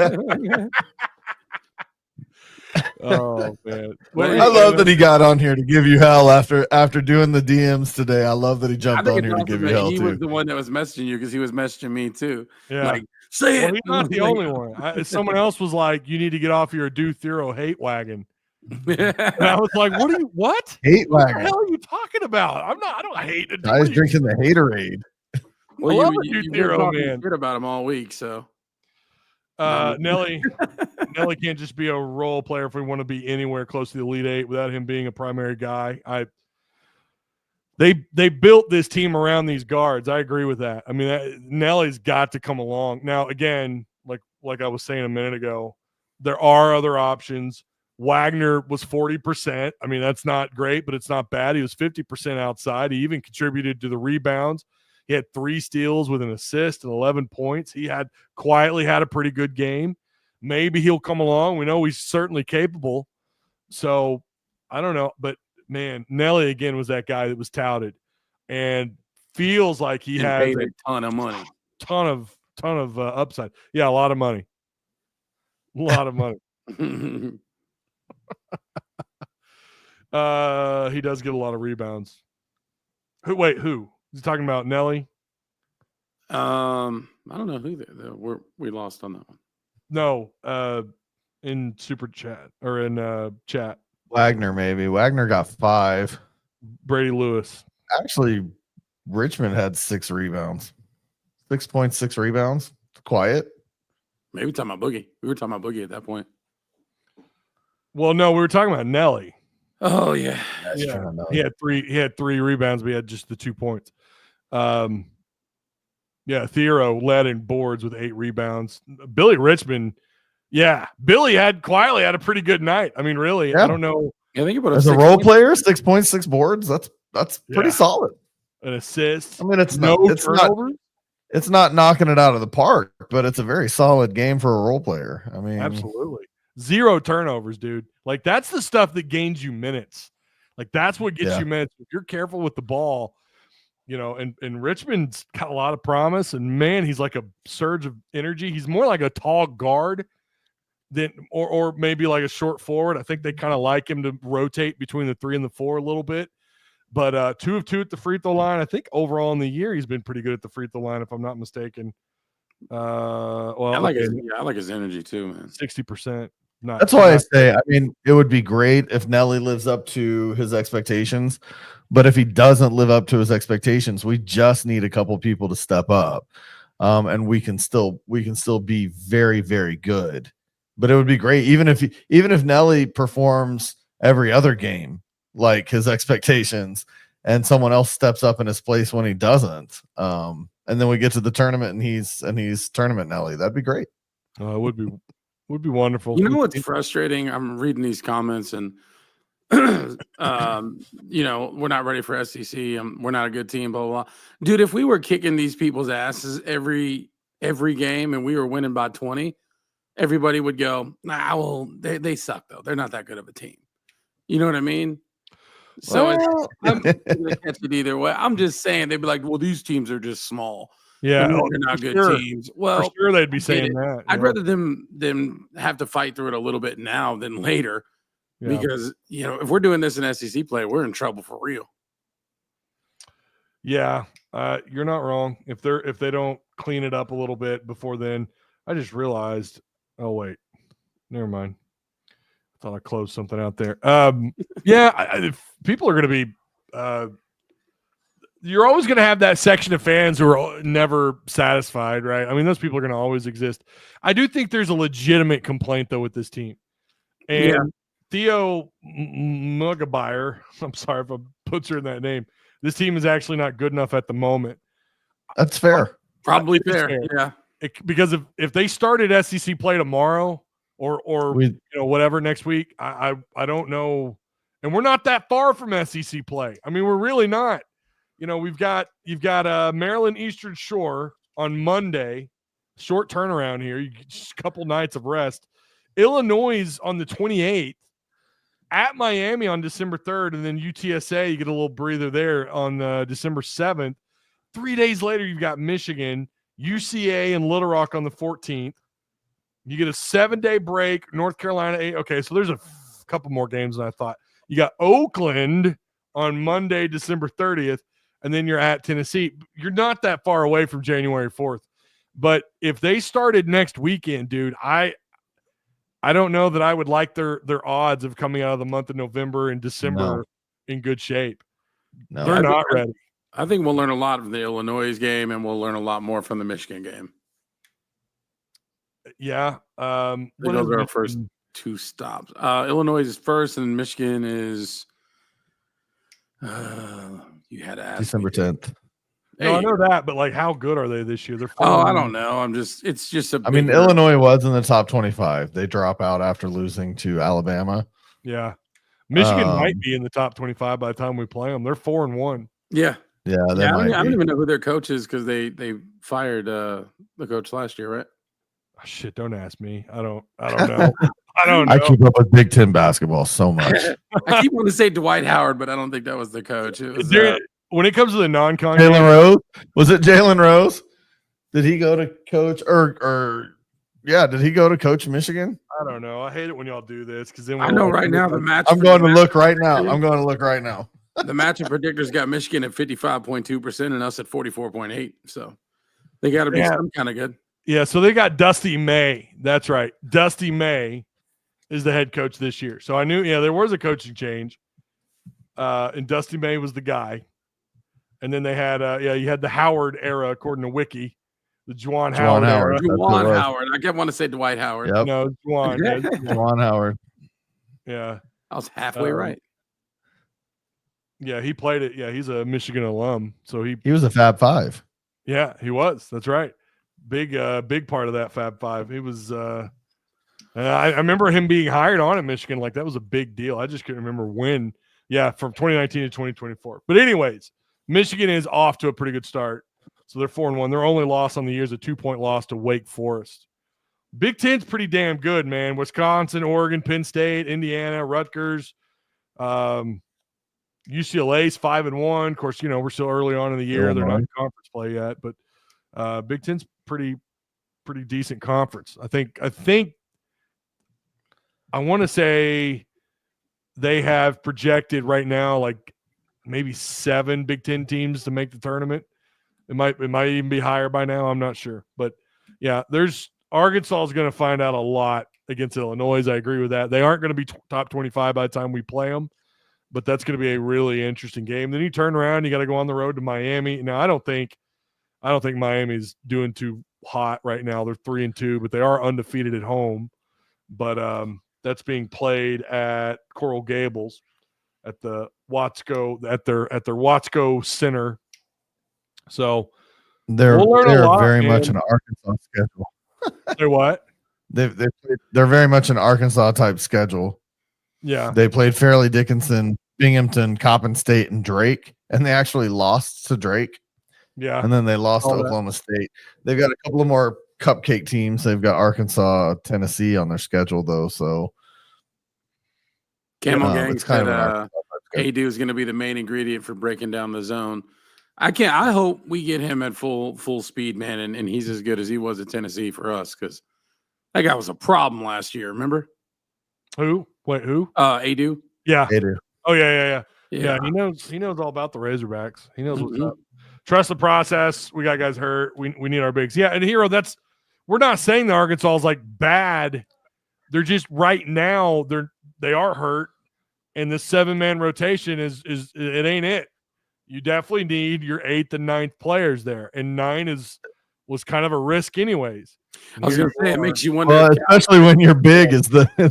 Oh man, I love that he got on here to give you hell after doing the DMs today. I love that he jumped on here to give you hell he too. was the one that was messaging you because he was messaging me too. Yeah. Like, say Well, it. he's not the only one. Someone else was like, "You need to get off your Adu Thero hate wagon." And I was like, "What? Hate What the wagon. hell are you talking about? I don't hate it. Guys drinking the haterade. Well, I love you've been Thero, talking man. shit about him all week, so Nelly can't just be a role player if we want to be anywhere close to the Elite Eight without him being a primary guy. They built this team around these guards. I agree with that. I mean, Nelly's got to come along. Now, again, like I was saying a minute ago, there are other options. Wagner was 40%. I mean, that's not great, but it's not bad. He was 50% outside. He even contributed to the rebounds. He had 3 steals with an assist and 11 points. He quietly had a pretty good game. Maybe he'll come along. We know he's certainly capable. So I don't know, but man, Nelly again was that guy that was touted and feels like he has paid a ton of money, ton of upside. Yeah, a lot of money, a lot of money. He does get a lot of rebounds. Who? He's talking about Nelly. I don't know who we lost on that one. No, in super chat or in chat. Wagner, maybe. Wagner got 5. Brady Lewis. Actually, Richmond had 6 rebounds. 6.6 rebounds. Quiet. Maybe talking about Boogie. We were talking about Boogie at that point. Well, no, we were talking about Nelly. Oh yeah. Yeah. He had 3. He had 3 rebounds, but he had just the 2 points. Yeah, Thero led in boards with 8 rebounds. Billy Richmond, Billy quietly had a pretty good night. I mean, really, Yeah. I don't know. I think about As a role player, 6.6 boards. That's pretty solid. An assist. I mean, it's no not turnovers. it's not knocking it out of the park, but it's a very solid game for a role player. I mean, Absolutely. 0 turnovers, dude. Like, that's the stuff that gains you minutes. Like, that's what gets you minutes. If you're careful with the ball, and Richmond's got a lot of promise, and man, he's like a surge of energy. He's more like a tall guard than, or maybe like a short forward. I think they kind of like him to rotate between the 3 and the 4 a little bit. But 2 of 2 at the free throw line. I think overall in the year he's been pretty good at the free throw line, if I'm not mistaken. I like his energy too, man. 60%. That's why I say, I mean, it would be great if Nelly lives up to his expectations, but if he doesn't live up to his expectations, we just need a couple people to step up, and we can still be very, very good but it would be great even if Nelly performs every other game like his expectations, and someone else steps up in his place when he doesn't. And then we get to the tournament and he's tournament Nelly. That'd be great. It would be wonderful. You know what's frustrating? I'm reading these comments and we're not ready for SEC. We're not a good team, blah, blah, blah. Dude, if we were kicking these people's asses every game and we were winning by 20, everybody would go, nah, well, they suck, though. They're not that good of a team. You know what I mean? So I'm going to catch it either way. I'm just saying, they'd be like, well, these teams are just small. Yeah, they're not good teams. Well, for sure they'd be saying that. I'd rather them have to fight through it a little bit now than later. Yeah. Because, if we're doing this in SEC play, we're in trouble for real. Yeah, you're not wrong. If they don't clean it up a little bit before then, I just realized. Oh wait, never mind. I thought I closed something out there. If people are going to be. You're always going to have that section of fans who are never satisfied, right? I mean, those people are going to always exist. I do think there's a legitimate complaint though with this team, and Theo Mugabeyer, I'm sorry if I'm butchering that name. This team is actually not good enough at the moment. That's fair. Probably fair. Yeah. Because if they started SEC play tomorrow or whatever next week, I don't know. And we're not that far from SEC play. I mean, we're really not. You've got Maryland Eastern Shore on Monday, short turnaround here. Just a couple nights of rest. Illinois on the 28th. At Miami on December 3rd, and then UTSA, you get a little breather there on December 7th. 3 days later, you've got Michigan, UCA, and Little Rock on the 14th. You get a 7-day break, North Carolina 8. Okay, so there's a couple more games than I thought. You got Oakland on Monday, December 30th, and then you're at Tennessee. You're not that far away from January 4th. But if they started next weekend, dude, I don't know that I would like their odds of coming out of the month of November and December in good shape. No, they're not ready. I think we'll learn a lot from the Illinois game, and we'll learn a lot more from the Michigan game. Yeah. Those are our first two stops. Illinois is first, and Michigan is you had to ask December 10th. No, I know that, but how good are they this year? They're I don't know. It's just Illinois was in the top 25. They drop out after losing to Alabama. Yeah. Michigan might be in the top 25 by the time we play them. They're 4-1. Yeah. Yeah. I don't even know who their coach is because they fired the coach last year, right? Oh, shit, don't ask me. I don't know. I don't know. I keep up with Big Ten basketball so much. I keep wanting to say Dwight Howard, but I don't think that was the coach. It was when it comes to the non-con, Jalen Rose, was it Jalen Rose? Did he go to coach did he go to coach Michigan? I don't know. I hate it when y'all do this because then I know right now the match. I'm going to look right now. The matchup predictors got Michigan at 55.2% and us at 44.8%. So they got to be some kind of good. Yeah. So they got Dusty May. That's right. Dusty May is the head coach this year. So I knew, there was a coaching change. And Dusty May was the guy. And then they had, you had the Howard era, according to Wiki, the Juwan Howard era. Juwan Howard. I kept wanting to say Dwight Howard. Yep. No, Juwan. Juwan Howard. Yeah. I was halfway right. Yeah, he played it. Yeah, he's a Michigan alum. So he was a Fab Five. Yeah, he was. That's right. Big part of that Fab Five. He was I remember him being hired on at Michigan. That was a big deal. I just couldn't remember when. Yeah, from 2019 to 2024. But anyways, Michigan is off to a pretty good start. So they're 4-1. Their only loss on the year is a 2-point loss to Wake Forest. Big Ten's pretty damn good, man. Wisconsin, Oregon, Penn State, Indiana, Rutgers, UCLA's 5-1. Of course, we're still early on in the year. They're not in conference play yet, but Big Ten's pretty decent conference. I think I want to say they have projected right now maybe 7 Big Ten teams to make the tournament. It might even be higher by now. I'm not sure, but yeah, Arkansas is going to find out a lot against Illinois. I agree with that. They aren't going to be top 25 by the time we play them, but that's going to be a really interesting game. Then you turn around, you got to go on the road to Miami. Now, I don't think Miami's doing too hot right now. They're 3-2, but they are undefeated at home. but that's being played at Coral Gables at the Watsco at their Watsco Center. So They're we'll learn a lot, very man. much an Arkansas schedule. Say what? They're very much an Arkansas type schedule. Yeah. They played Fairleigh Dickinson, Binghamton, Coppin State, and Drake, and they actually lost to Drake. Yeah. And then they lost to All that. Oklahoma State. They've got a couple of more cupcake teams. They've got Arkansas, Tennessee on their schedule, though. So Camel Gang it's kind said of an Arkansas type schedule. AD is going to be the main ingredient for breaking down the zone. I hope we get him at full speed, man, and he's as good as he was at Tennessee for us, because that guy was a problem last year. Remember? Who? Wait, who? Adu. Yeah. They do. Oh yeah. Yeah, he knows all about the Razorbacks. He knows what's up. Trust the process. We got guys hurt. We need our bigs. Yeah, and Hero, we're not saying the Arkansas is like bad. They're just right now they are hurt, and the 7-man rotation is it ain't it. You definitely need your 8th and 9th players there, and 9 was kind of a risk anyways. I was going to say, it makes you wonder. Well, especially when your big is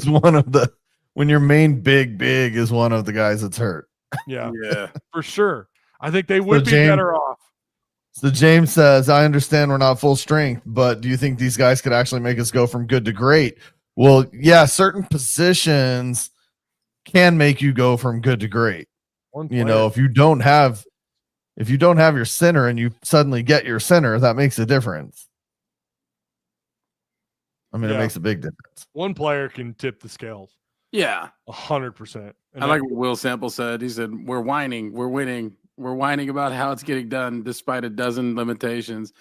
one of the when your main big is one of the guys that's hurt. Yeah, yeah, for sure. I think they would be better off. So James says, I understand we're not full strength, but do you think these guys could actually make us go from good to great? Well, yeah, certain positions can make you go from good to great. You know, if you don't have your center and you suddenly get your center, that makes a difference. I mean, it makes a big difference. One player can tip the scales. Yeah, 100%. I like what Will Sample said. He said, "We're whining, we're winning, we're whining about how it's getting done, despite a dozen limitations,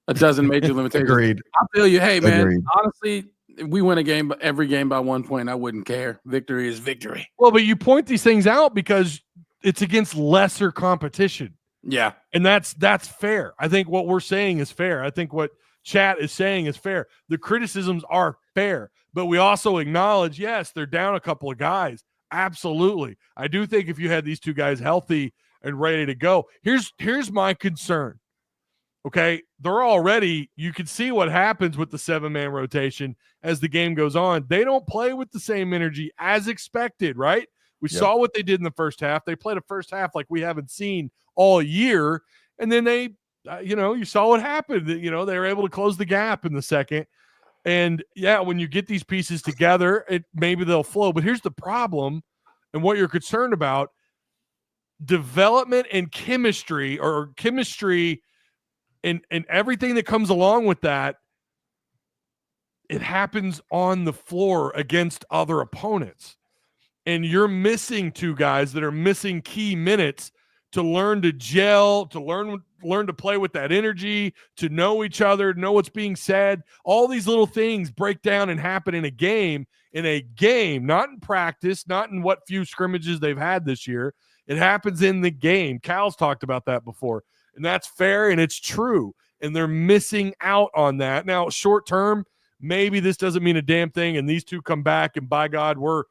a dozen major limitations." Agreed. I feel you. Hey, man. Agreed. Honestly, if we win every game by 1 point, I wouldn't care. Victory is victory. Well, but you point these things out because it's against lesser competition. Yeah, and that's fair. I think what we're saying is fair. I think what chat is saying is fair. The criticisms are fair, but we also acknowledge, yes, they're down a couple of guys. Absolutely. I do think if you had these two guys healthy and ready to go, here's my concern. Okay, they're already, you can see what happens with the 7-man rotation as the game goes on. They don't play with the same energy as expected, right? We saw what they did in the first half. They played a first half like we haven't seen all year, and then they you saw what happened. They were able to close the gap in the second. And yeah, when you get these pieces together, maybe they'll flow. But here's the problem, and what you're concerned about: development and chemistry, and everything that comes along with that. It happens on the floor against other opponents, and you're missing two guys that are missing key minutes to learn to gel, to learn to play with that energy, to know each other, know what's being said. All these little things break down and happen in a game, not in practice, not in what few scrimmages they've had this year. It happens in the game. Cal's talked about that before, and that's fair and it's true. And they're missing out on that. Now, short term, maybe this doesn't mean a damn thing, and these two come back, and by God, we're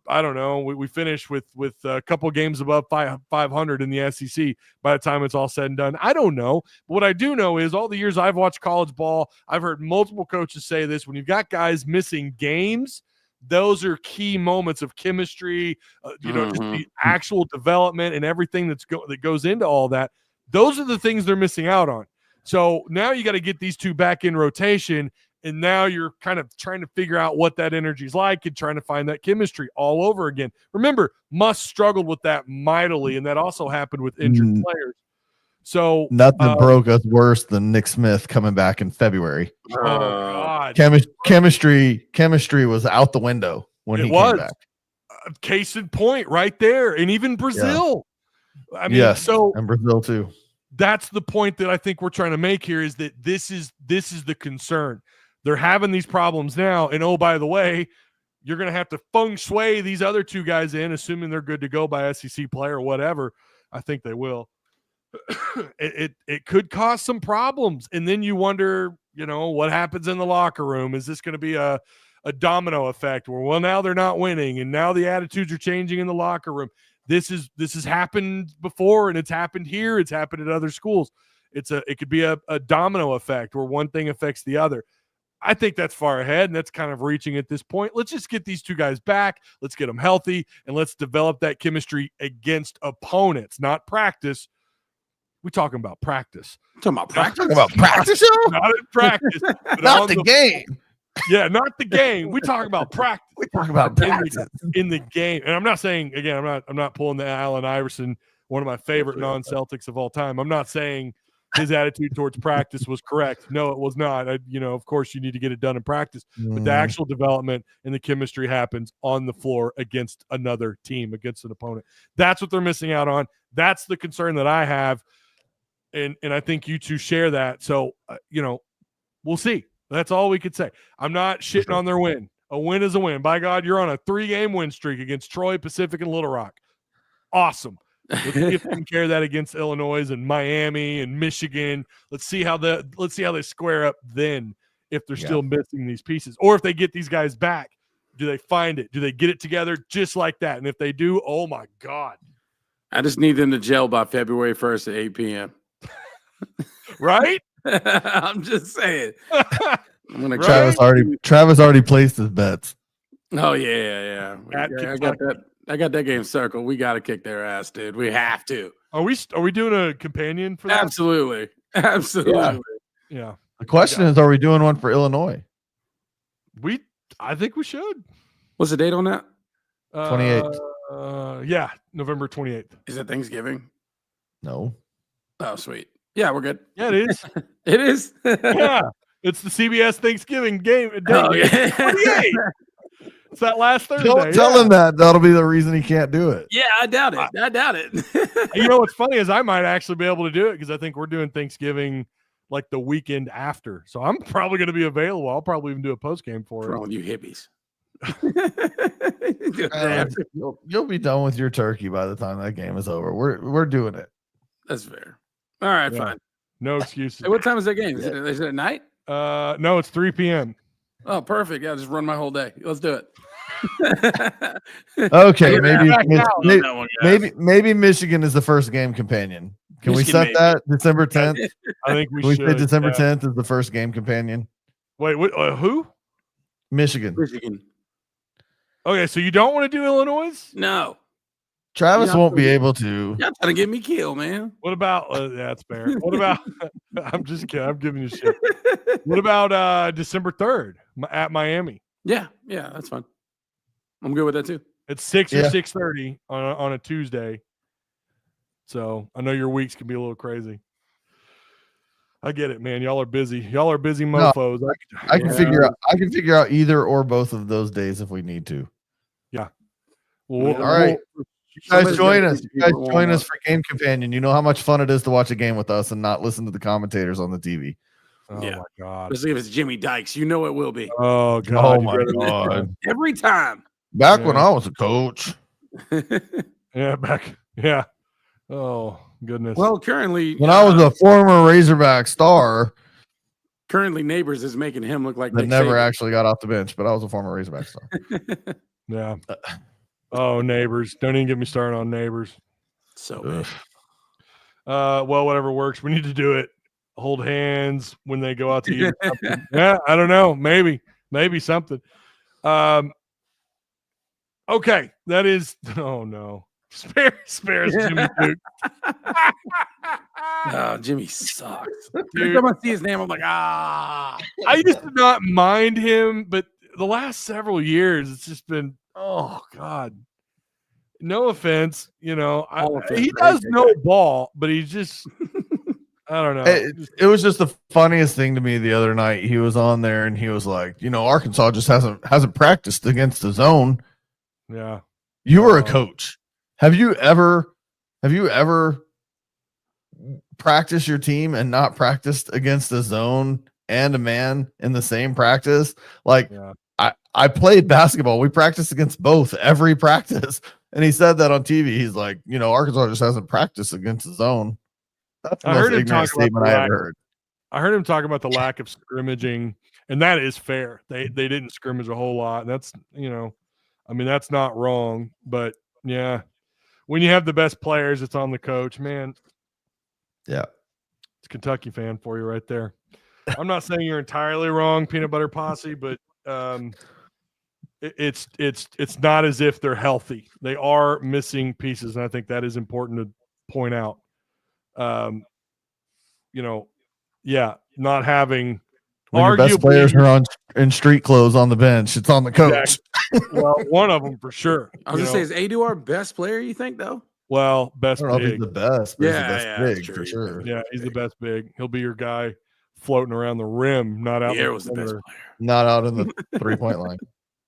I don't know, we finish with a couple games above 500 in the SEC by the time it's all said and done. I don't know. But what I do know is all the years I've watched college ball, I've heard multiple coaches say this: when you've got guys missing games, those are key moments of chemistry, just the actual development and everything that goes into all that. Those are the things they're missing out on. So now you got to get these two back in rotation. And now you're kind of trying to figure out what that energy is like and trying to find that chemistry all over again. Remember, Muss struggled with that mightily, and that also happened with injured players. So nothing broke us worse than Nick Smith coming back in February. Oh God, chemistry was out the window when he came back. Case in point, right there, and even Brazil. Yeah. I mean, and Brazil too. That's the point that I think we're trying to make here: is that this is the concern. They're having these problems now, and oh, by the way, you're going to have to feng shui these other two guys in, assuming they're good to go by SEC play or whatever. I think they will. It could cause some problems, and then you wonder, what happens in the locker room? Is this going to be a domino effect where, well, now they're not winning, and now the attitudes are changing in the locker room? This has happened before, and it's happened here. It's happened at other schools. It could be a domino effect where one thing affects the other. I think that's far ahead, and that's kind of reaching at this point. Let's just get these two guys back. Let's get them healthy, and let's develop that chemistry against opponents, not practice. We're talking about practice. Talking about practice. Talking about practice, yo? Not in practice. But Not on the game. Yeah, not the game. We talking about practice. We talking about practice. In the game. And I'm not saying, again, I'm not pulling the Allen Iverson, one of my favorite non-Celtics of all time. I'm not saying his attitude towards practice was correct. No, it was not. Of course you need to get it done in practice, but the actual development and the chemistry happens on the floor against another team, against an opponent. That's what they're missing out on. That's the concern that I have. And I think you two share that. So, we'll see. That's all we could say. I'm not shitting on their win. A win is a win. By God, you're on a 3-game win streak against Troy, Pacific, and Little Rock. Awesome. Let's see if they can carry that against Illinois and Miami and Michigan. Let's see how they square up then if they're still missing these pieces. Or if they get these guys back, do they find it? Do they get it together just like that? And if they do, oh my God. I just need them to gel by February 1st at 8 p.m. Right? I'm just saying. I'm gonna Travis already placed his bets. Oh yeah. I got that game circled. We got to kick their ass, dude. We have to. Are we doing a companion for that? Absolutely. Yeah. The question is, are we doing one for Illinois? I think we should. What's the date on that? 28th. Yeah, November 28th. Is it Thanksgiving? No. Oh, sweet. Yeah, we're good. Yeah, it is. It is. Yeah, it's the CBS Thanksgiving game. Oh, yeah. 28. It's that last Thursday. Don't tell him that. That'll be the reason he can't do it. Yeah, I doubt it. You know what's funny is I might actually be able to do it because I think we're doing Thanksgiving like the weekend after. So I'm probably going to be available. I'll probably even do a post game for all you hippies. You'll be done with your turkey by the time that game is over. We're doing it. That's fair. All right, fine. No excuses. Hey, what time is that game? Is it at night? No, it's 3 p.m. Oh, perfect. Yeah, just run my whole day. Let's do it. Okay, maybe Michigan is the first game companion. Can we set that December 10th? I think we Can we should. say December 10th is the first game companion? Wait, who? Michigan. Okay, so you don't want to do Illinois? No. Travis won't be able to. Y'all trying to get me killed, man. What about that's fair. What about I'm just kidding. I'm giving you shit. What about December 3rd at Miami? Yeah, that's fine. I'm good with that too. It's 6 or 6:30 on a Tuesday. So I know your weeks can be a little crazy. I get it, man. Y'all are busy. Y'all are busy mofos. No, I can figure out either or both of those days if we need to. Yeah. All right. You guys join us. You guys join us for Game Companion. You know how much fun it is to watch a game with us and not listen to the commentators on the TV. Oh my God. Especially if it's Jimmy Dykes. You know it will be. Oh God. Oh my God. Every time. Back when I was a coach. Yeah. Oh goodness. Well, currently when I was a former Razorback star. Currently Neighbors is making him look like Nick never actually got off the bench, but I was a former Razorback star. Yeah. Oh, Neighbors. Don't even get me started on Neighbors. So big. Well, whatever works. We need to do it. Hold hands when they go out to eat. Yeah, I don't know. Maybe something. Okay. That is oh no. Spares Jimmy Duke. Oh, Jimmy sucks. Every time I see his name, I'm like, I used to not mind him, but the last several years, it's just been, oh God. No offense, he does know ball, but he's just, I don't know. It was just the funniest thing to me the other night. He was on there and he was like, Arkansas just hasn't practiced against the zone. Yeah. You were a coach. Have you ever practiced your team and not practiced against a zone and a man in the same practice? Like, I played basketball. We practiced against both every practice. And he said that on TV. He's like, Arkansas just hasn't practiced against the zone. That's the most ignorant statement I ever heard. I heard him talk about the lack of scrimmaging, and that is fair. They didn't scrimmage a whole lot. And that's, that's not wrong. But, yeah, when you have the best players, it's on the coach, man. Yeah. It's a Kentucky fan for you right there. I'm not saying you're entirely wrong, Peanut Butter Posse, but it's not as if they're healthy. They are missing pieces, and I think that is important to point out. Not having when your best players are in street clothes on the bench, it's on the coach. Exactly. Well, one of them for sure. I was gonna say, is Adu our best player? You think though? Well, best I don't know big. if he's the best, but he's the best big true. for sure. Yeah, he's the best big. He'll be your guy floating around the rim, not out. Pierre was the best player. Not out in the 3-point line.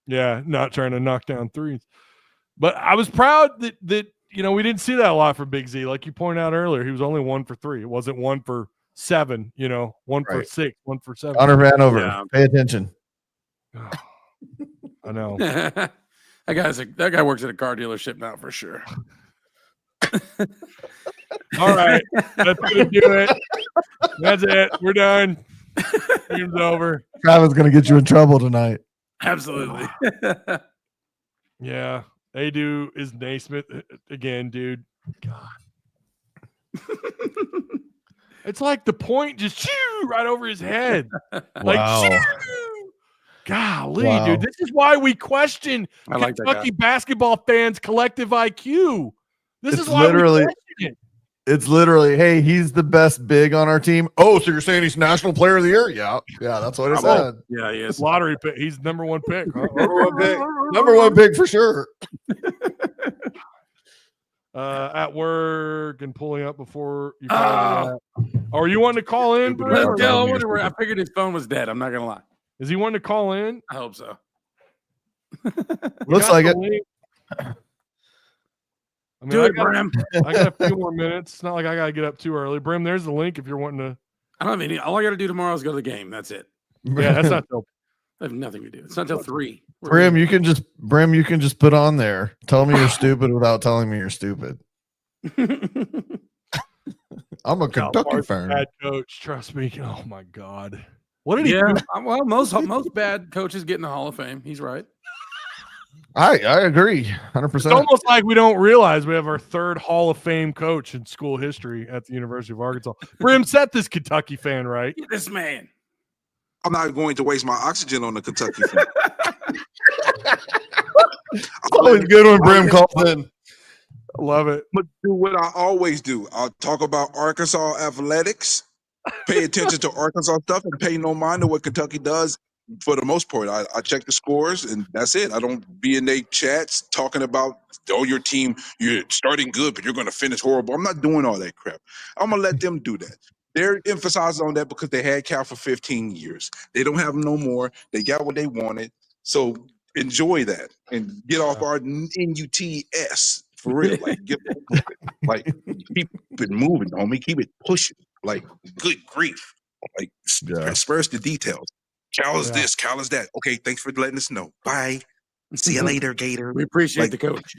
Yeah, not trying to knock down threes. But I was proud that we didn't see that a lot from Big Z. Like you pointed out earlier, he was only 1 for 3. It wasn't 1 for 7. 1 for 6, 1 for 7. Connor Vanover, pay attention. I know. that guy works at a car dealership now for sure. All right, that's gonna do it. That's it. We're done. Game's over. Travis gonna get you in trouble tonight. Absolutely. Yeah, Adu is Naismith again, dude. God, it's like the point just right over his head. Wow. Golly, dude, this is why we question Kentucky basketball fans' collective IQ. This is why we question it. It's literally, hey, he's the best big on our team. Oh, so you're saying he's National Player of the Year? Yeah, that's what it said. Yeah, he is. Lottery pick. He's number 1 pick. Huh? Number one pick for sure. At work and pulling up before you. Are you wanting to call in? I figured his phone was dead. I'm not gonna lie. Is he wanting to call in? I hope so. Looks like it. I mean, Do it, Brim. I got a few more minutes. It's not like I got to get up too early. Brim, there's the link if you're wanting to. I don't have any. All I got to do tomorrow is go to the game. That's it. Yeah, that's not till. I have nothing to do. It's not till 3. Brim, you can just put on there. Tell me you're stupid without telling me you're stupid. I'm a Kentucky fan. Bad coach, trust me. Oh my God, what did he do? Well, most bad coaches get in the Hall of Fame. He's right. I agree, 100%. It's almost like we don't realize we have our 3rd Hall of Fame coach in school history at the University of Arkansas. Brim, set this Kentucky fan right. This man. I'm not going to waste my oxygen on the Kentucky fan. It's always good when Brim calls in. I love it. But do what I always do. I'll talk about Arkansas athletics, pay attention to Arkansas stuff, and pay no mind to what Kentucky does. For the most part, I check the scores, and that's it. I don't be in their chats talking about, your team, you're starting good, but you're going to finish horrible. I'm not doing all that crap. I'm going to let them do that. They're emphasizing on that because they had Cal for 15 years. They don't have them no more. They got what they wanted. So enjoy that and get off our NUTS for real. Keep it moving, homie. Keep it pushing. Like, good grief. Like, spare us the details. Cal is this, Cal is that. Okay, thanks for letting us know. Bye. See you later, Gator. We appreciate the coach.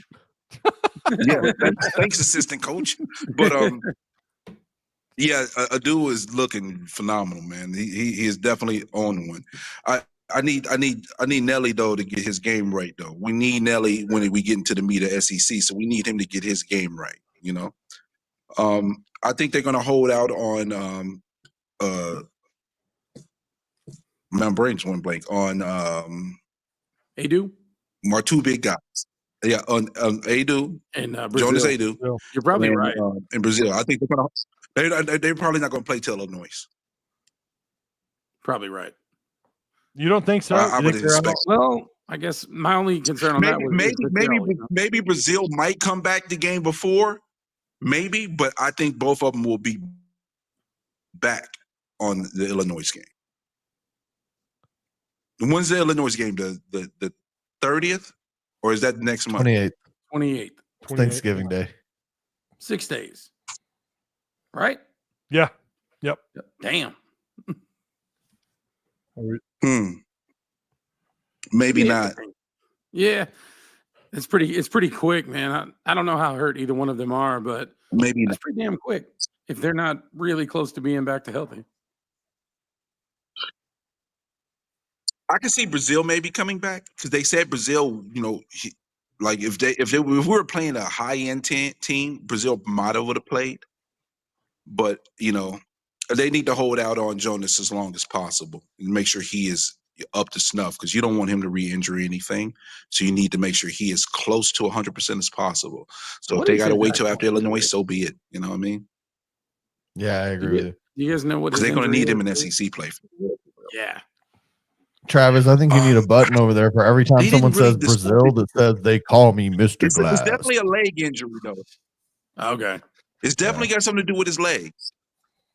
Thanks, assistant coach. But Adu is looking phenomenal, man. He is definitely on one. I need Nelly though to get his game right though. We need Nelly when we get into the meat of SEC, so we need him to get his game right. I think they're gonna hold out on my brain's went blank on Adu. Our 2 big guys. Yeah, on Adu and Jonas Adu. You're probably right. In Brazil, I think they're probably not going to play till Illinois. Probably right. You don't think so? I would expect. Well, I guess my only concern on that was maybe Brazil might come back the game before, maybe, but I think both of them will be back on the Illinois game. When's the Illinois game? The 30th, or is that next month? 28th. Thanksgiving Day. 6 days. Right? Yeah. Yep. Damn. Maybe not. Yeah. It's pretty quick, man. I don't know how hurt either one of them are, but maybe that's pretty damn quick if they're not really close to being back to healthy. I can see Brazil maybe coming back because they said Brazil, if we were playing a high end team, Brazil might have would have played. But They need to hold out on Jonas as long as possible and make sure he is up to snuff because you don't want him to re-injure anything. So you need to make sure he is close to 100% as possible. So What if they is got to his wait till actual after Illinois, injury? so be it. You know what I mean? Yeah, I agree with you. Do you guys know what Because his they're going to injury need him is? in SEC play. Yeah. Travis, I think you need a button over there for every time He someone didn't really says Brazil that says they call me Mr. It's Glass. definitely a leg injury, though. Okay. It's definitely got something to do with his legs.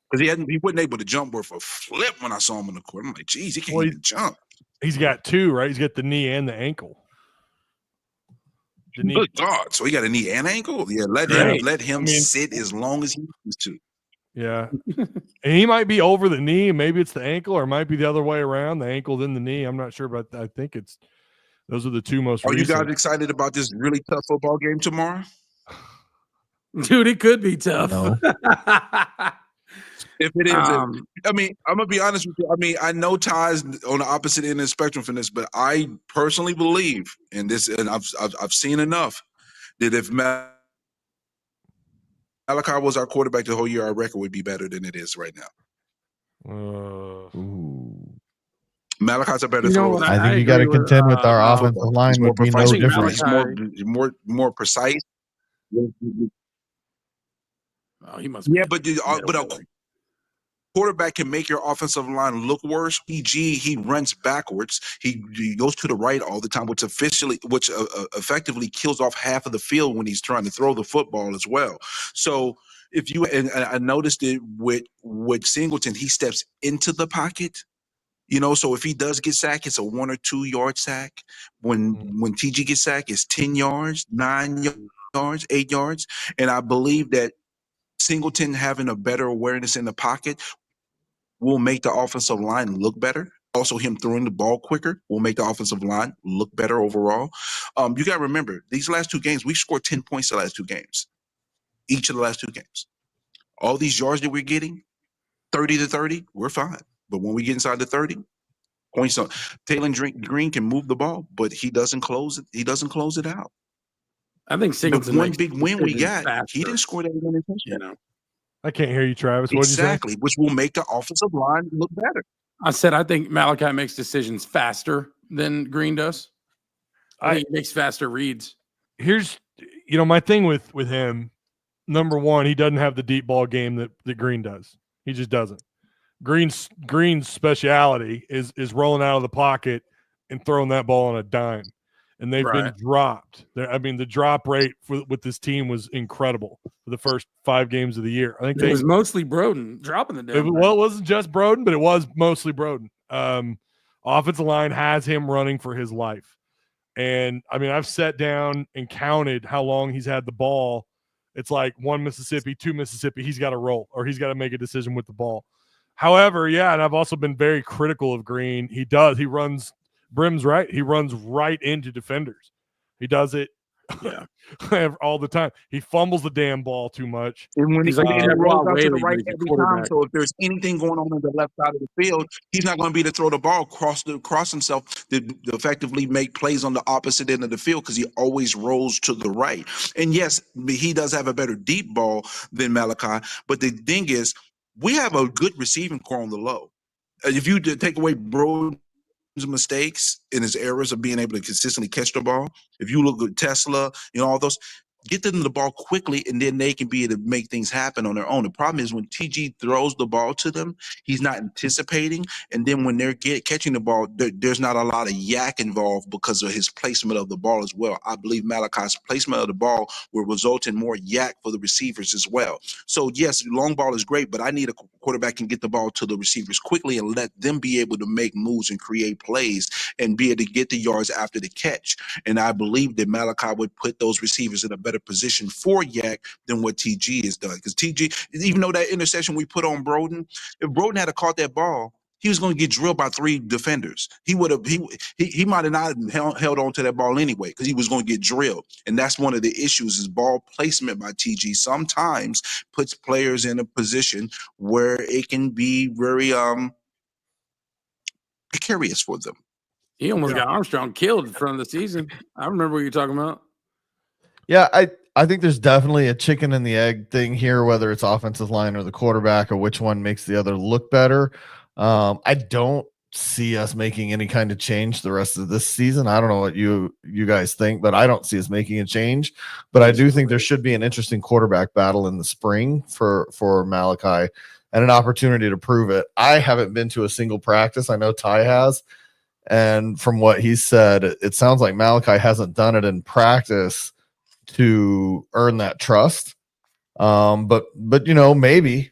Because he wasn't able to jump worth a flip when I saw him on the court. I'm like, geez, he can't even jump. He's got two, right? He's got the knee and the ankle. Good God. So he got a knee and ankle? Yeah, let him sit as long as he wants to. Yeah. And he might be over the knee. Maybe it's the ankle, or it might be the other way around. The ankle, then the knee. I'm not sure, but I think those are the two most Are recent. you guys excited about this really tough football game tomorrow? Dude, it could be tough. No. If it is, I mean, I'm gonna be honest with you. I mean, I know Ty's on the opposite end of the spectrum from this, but I personally believe in this, and I've seen enough that if Malachi was our quarterback the whole year, our record would be better than it is right now. Malachi's a better thrower. I think you got to contend with our offensive line would be no different. He's more precise. Oh, he must. Yeah, but a quarterback can make your offensive line look worse. He runs backwards. He goes to the right all the time, which effectively kills off half of the field when he's trying to throw the football as well. So if you and I noticed it with Singleton, he steps into the pocket. You know, so if he does get sacked, it's a 1 or 2 yard sack. When TG gets sacked, it's 10 yards, 9 yards, 8 yards. And I believe that Singleton having a better awareness in the pocket will make the offensive line look better. Also, him throwing the ball quicker will make the offensive line look better overall. You got to remember, these last 2 games, we scored 10 points the last 2 games. Each of the last 2 games. All these yards that we're getting, 30 to 30, we're fine. But when we get inside the 30, points on. Taylor Green can move the ball, but he doesn't close it. He doesn't close it out. I think Singleton. The one big win we got, faster. he didn't score that one. You know, I can't hear you, Travis. What did you say? Exactly, which will make the offensive line look better. I said I think Malachi makes decisions faster than Green does. I think he makes faster reads. Here's, my thing with him. Number one, he doesn't have the deep ball game that Green does. He just doesn't. Green's speciality is rolling out of the pocket and throwing that ball on a dime, and they've been dropped. The drop rate with this team was incredible for the first 5 games of the year. I think it was mostly Broden dropping the damn. Well, it wasn't just Broden, but it was mostly Broden. Offensive line has him running for his life, and I've sat down and counted how long he's had the ball. It's like 1 Mississippi, 2 Mississippi. He's got to roll, or he's got to make a decision with the ball. However, and I've also been very critical of Green. He runs Brim's right. He runs right into defenders. He does it all the time. He fumbles the damn ball too much. And when he's like, he rolls out to the right every time. So if there's anything going on the left side of the field, he's not going to be able to throw the ball cross himself to effectively make plays on the opposite end of the field because he always rolls to the right. And yes, he does have a better deep ball than Malachi. But the thing is, we have a good receiving core on the low. If you take away Broden's mistakes and his errors of being able to consistently catch the ball, if you look at Tesla, all those, get them the ball quickly, and then they can be able to make things happen on their own. The problem is when TG throws the ball to them, he's not anticipating, and then when they're catching the ball, there's not a lot of yak involved because of his placement of the ball as well. I believe Malachi's placement of the ball will result in more yak for the receivers as well. So yes, long ball is great, but I need a quarterback can get the ball to the receivers quickly and let them be able to make moves and create plays and be able to get the yards after the catch. And I believe that Malachi would put those receivers in a better position for yak than what TG has done. Because TG, even though that interception we put on Broden, if Broden had caught that ball, he was going to get drilled by 3 defenders. He would have he might have not held on to that ball anyway because he was going to get drilled. And that's one of the issues is ball placement by TG sometimes puts players in a position where it can be very precarious for them. He almost got Armstrong killed in front of the season. I remember what you're talking about. Yeah, I think there's definitely a chicken and the egg thing here, whether it's offensive line or the quarterback or which one makes the other look better. I don't see us making any kind of change the rest of this season. I don't know what you guys think, but I don't see us making a change. But I do think there should be an interesting quarterback battle in the spring for Malachi and an opportunity to prove it. I haven't been to a single practice. I know Ty has. And from what he said, it sounds like Malachi hasn't done it in practice to earn that trust. But maybe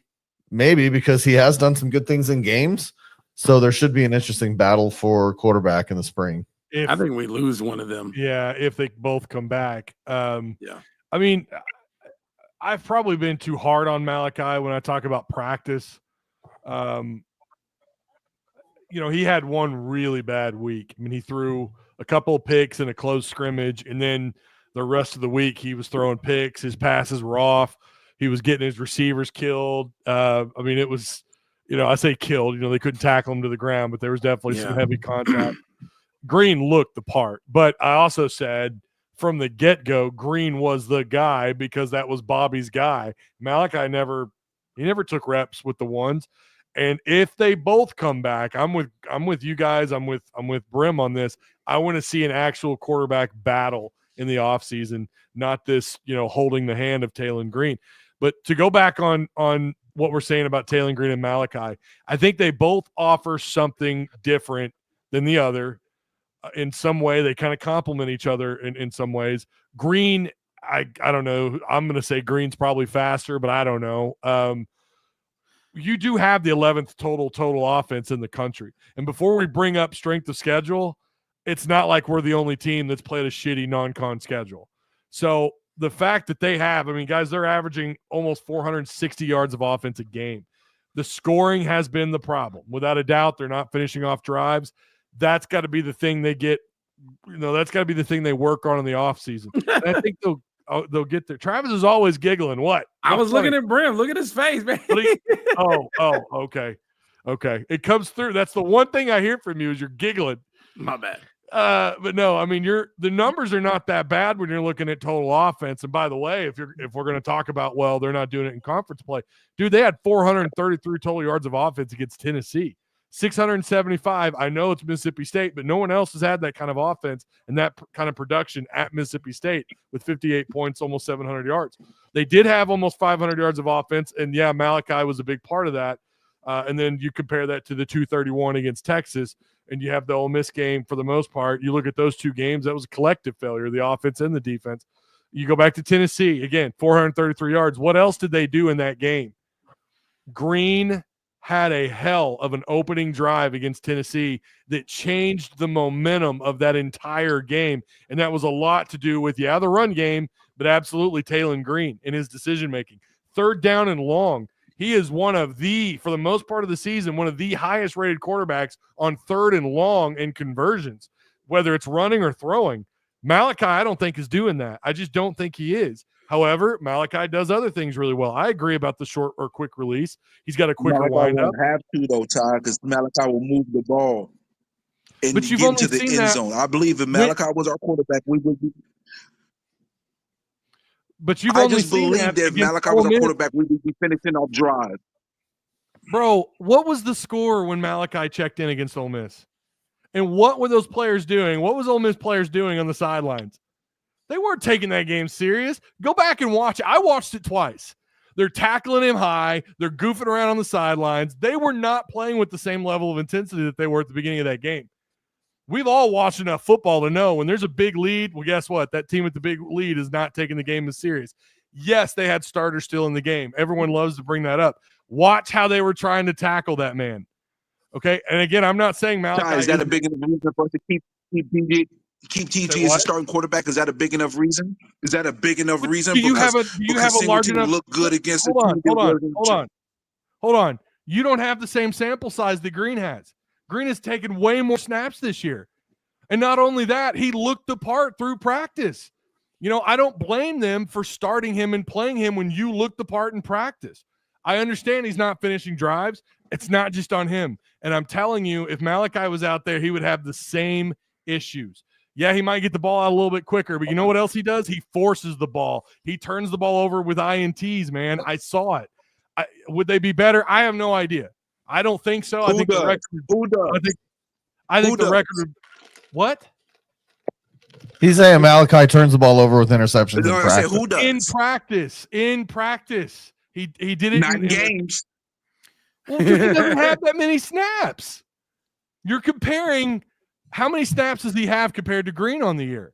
because he has done some good things in games. So there should be an interesting battle for quarterback in the spring. I think we lose one of them. Yeah, if they both come back. I mean, I've probably been too hard on Malachi when I talk about practice. He had one really bad week. I mean, he threw a couple of picks in a close scrimmage, and then the rest of the week he was throwing picks. His passes were off. He was getting his receivers killed. I mean, it was, I say killed. They couldn't tackle him to the ground, but there was definitely some heavy contact. Green looked the part, but I also said from the get-go, Green was the guy because that was Bobby's guy. Malachi never took reps with the ones. And if they both come back, I'm with you guys. I'm with Brim on this. I want to see an actual quarterback battle in the offseason, not this, holding the hand of Taylon Green. But to go back on what we're saying about Taylon Green and Malachi, I think they both offer something different than the other. In some way, they kind of complement each other in some ways. Green, I don't know. I'm going to say Green's probably faster, but I don't know. You do have the 11th total offense in the country. And before we bring up strength of schedule, it's not like we're the only team that's played a shitty non-con schedule. So the fact that they have, guys, they're averaging almost 460 yards of offense a game. The scoring has been the problem. Without a doubt, they're not finishing off drives. That's got to be the thing they get, that's got to be the thing they work on in the offseason. And I think they'll get there. Travis is always giggling. What? I was looking at Brim. Look at his face, man. Okay. It comes through. That's the one thing I hear from you is you're giggling. My bad. But no, the numbers are not that bad when you're looking at total offense. And by the way, if we're going to talk about, well, they're not doing it in conference play, dude, they had 433 total yards of offense against Tennessee. 675. I know it's Mississippi State, but no one else has had that kind of offense and that kind of production at Mississippi State with 58 points, almost 700 yards. They did have almost 500 yards of offense, and yeah, Malachi was a big part of that. And then you compare that to the 231 against Texas, and you have the Ole Miss game for the most part. You look at those two games, that was a collective failure, the offense and the defense. You go back to Tennessee, again, 433 yards. What else did they do in that game? Green had a hell of an opening drive against Tennessee that changed the momentum of that entire game. And that was a lot to do with, the run game, but absolutely Taylon Green in his decision-making. 3rd down and long. He is one of the, for the most part of the season, one of the highest rated quarterbacks on 3rd and long in conversions, whether it's running or throwing. Malachi, I don't think is doing that. I just don't think he is. However, Malachi does other things really well. I agree about the short or quick release. He's got a quicker windup. Won't have to though, Ty, because Malachi will move the ball and but you've get only into the seen end that zone. I believe if Malachi was our quarterback, we would be. But you've I only just seen believe that if Malachi was our quarterback, we would be finishing off drive. Bro, what was the score when Malachi checked in against Ole Miss? And what were those players doing? What was Ole Miss players doing on the sidelines? They weren't taking that game serious. Go back and watch it. I watched it twice. They're tackling him high. They're goofing around on the sidelines. They were not playing with the same level of intensity that they were at the beginning of that game. We've all watched enough football to know when there's a big lead, well, guess what? That team with the big lead is not taking the game as serious. Yes, they had starters still in the game. Everyone loves to bring that up. Watch how they were trying to tackle that man. Okay? And again, I'm not saying Malachi. Ty, is that a big enough reason for us to keep TG as a starting quarterback? Is that a big enough reason? Is that a big enough reason? Do you have a large enough look good against? Hold on. You don't have the same sample size that Green has. Green has taken way more snaps this year. And not only that, he looked the part through practice. I don't blame them for starting him and playing him when you look the part in practice. I understand he's not finishing drives. It's not just on him. And I'm telling you, if Malachi was out there, he would have the same issues. Yeah, he might get the ball out a little bit quicker, but you know what else he does? He forces the ball. He turns the ball over with INTs, man. I saw it. Would they be better? I have no idea. I don't think so. I think does? the record. Who does? I think Who the does? record. What? He's saying Malachi turns the ball over with interceptions in I practice. said, who does? In practice. He did it Not in games. Well, because he doesn't have that many snaps. You're comparing how many snaps does he have compared to Green on the year?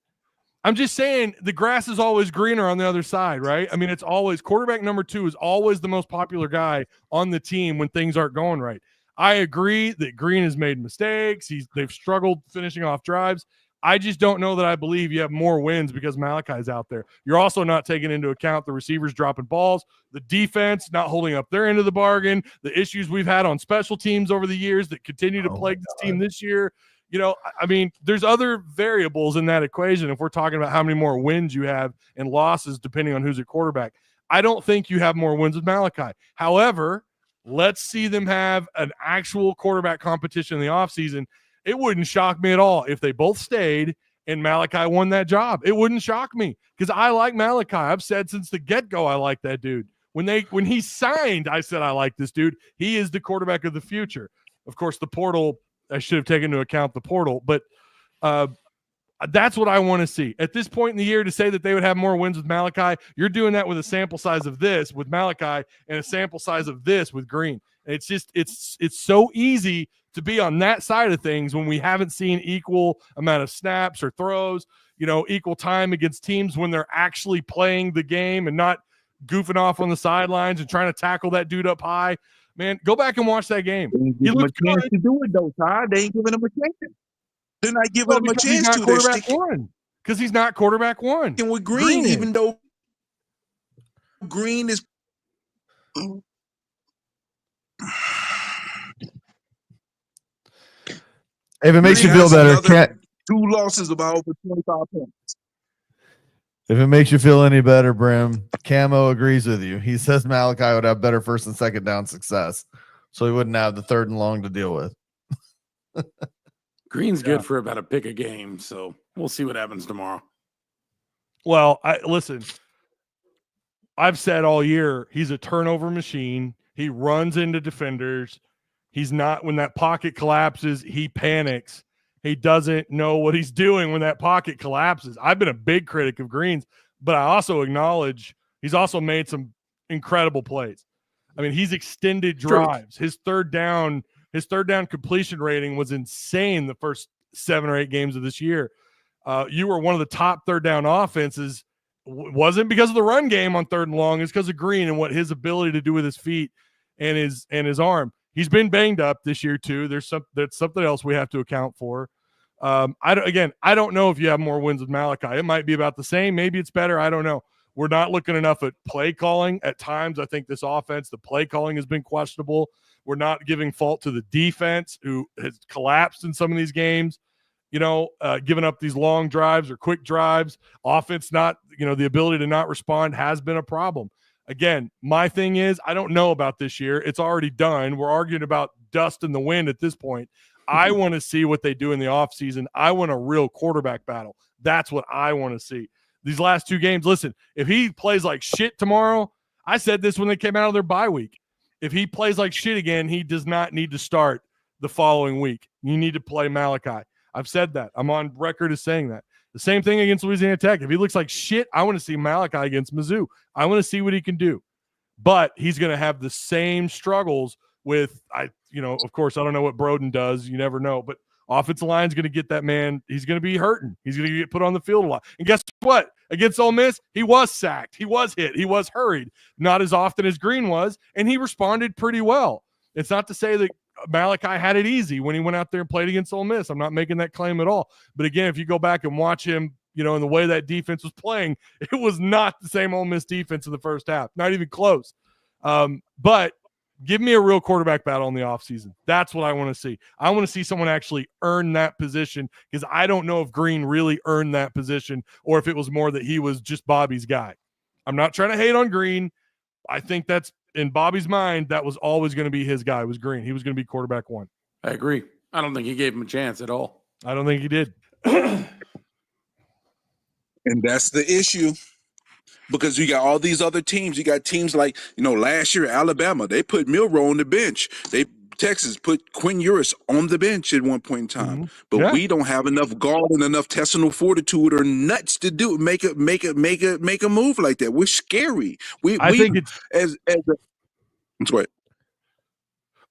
I'm just saying the grass is always greener on the other side, right? I mean, it's always quarterback number 2 is always the most popular guy on the team when things aren't going right. I agree that Green has made mistakes. They've struggled finishing off drives. I just don't know that I believe you have more wins because Malachi's out there. You're also not taking into account the receivers dropping balls, the defense not holding up their end of the bargain, the issues we've had on special teams over the years that continue to plague this team this year. You know, I mean, there's other variables in that equation if we're talking about how many more wins you have and losses depending on who's at quarterback. I don't think you have more wins with Malachi. However, let's see them have an actual quarterback competition in the offseason. It wouldn't shock me at all if they both stayed and Malachi won that job. It wouldn't shock me because I like Malachi. I've said since the get-go I like that dude. When he signed, I said I like this dude. He is the quarterback of the future. Of course, the portal, I should have taken into account the portal, but that's what I want to see. At this point in the year, to say that they would have more wins with Malachi, you're doing that with a sample size of this with Malachi and a sample size of this with Green. It's just it's so easy to be on that side of things when we haven't seen equal amount of snaps or throws, you know, equal time against teams when they're actually playing the game and not goofing off on the sidelines and trying to tackle that dude up high. Man, go back and watch that game. He looked good. To do it though, Todd. They ain't giving him a chance. They're not giving him a chance to. They're sticking because he's not quarterback one. with Green, even though Green is. If it makes you feel better, 2 losses about over 25 points. If it makes you feel any better, Brim, Camo agrees with you. He says Malachi would have better first and second down success, so he wouldn't have the third and long to deal with. Green's good for about a pick a game, so we'll see what happens tomorrow. Well, listen, I've said all year he's a turnover machine. He runs into defenders. He's not, when that pocket collapses, he panics. He doesn't know what he's doing when that pocket collapses. I've been a big critic of Green's, but I also acknowledge he's also made some incredible plays. I mean, he's extended drives. His third down completion rating was insane the first 7 or 8 games of this year. You were one of the top third down offenses. Wasn't because of the run game on third and long. It's because of Green and what his ability to do with his feet and his arm. He's been banged up this year too. That's something else we have to account for. I don't know if you have more wins with Malachi. It might be about the same. Maybe it's better. I don't know. We're not looking enough at play calling at times. I think this offense, the play calling has been questionable. We're not giving fault to the defense who has collapsed in some of these games, giving up these long drives or quick drives. Offense not, the ability to not respond has been a problem. Again, my thing is, I don't know about this year. It's already done. We're arguing about dust in the wind at this point. I want to see what they do in the offseason. I want a real quarterback battle. That's what I want to see. These last 2 games, listen, if he plays like shit tomorrow, I said this when they came out of their bye week. If he plays like shit again, he does not need to start the following week. You need to play Malachi. I've said that. I'm on record as saying that. The same thing against Louisiana Tech. If he looks like shit, I want to see Malachi against Mizzou. I want to see what he can do. But he's going to have the same struggles with, of course, I don't know what Broden does. You never know. But offensive line's going to get that man. He's going to be hurting. He's going to get put on the field a lot. And guess what? Against Ole Miss, he was sacked. He was hit. He was hurried. Not as often as Green was. And he responded pretty well. It's not to say that Malachi had it easy when he went out there and played against Ole Miss. I'm not making that claim at all. But again, if you go back and watch him, in the way that defense was playing, it was not the same Ole Miss defense in the first half. Not even close. But give me a real quarterback battle in the offseason. That's what I want to see. I want to see someone actually earn that position because I don't know if Green really earned that position or if it was more that he was just Bobby's guy. I'm not trying to hate on Green. I think that's in Bobby's mind, that was always going to be his guy was Green. He was going to be quarterback 1. I agree. I don't think he gave him a chance at all. I don't think he did. And that's the issue. Because you got all these other teams. You got teams like, last year, Alabama, they put Milroe on the bench. Texas put Quinn Ewers on the bench at one point in time. But we don't have enough gall and enough intestinal fortitude or nuts to do make a move like that. We're scary. I think it's what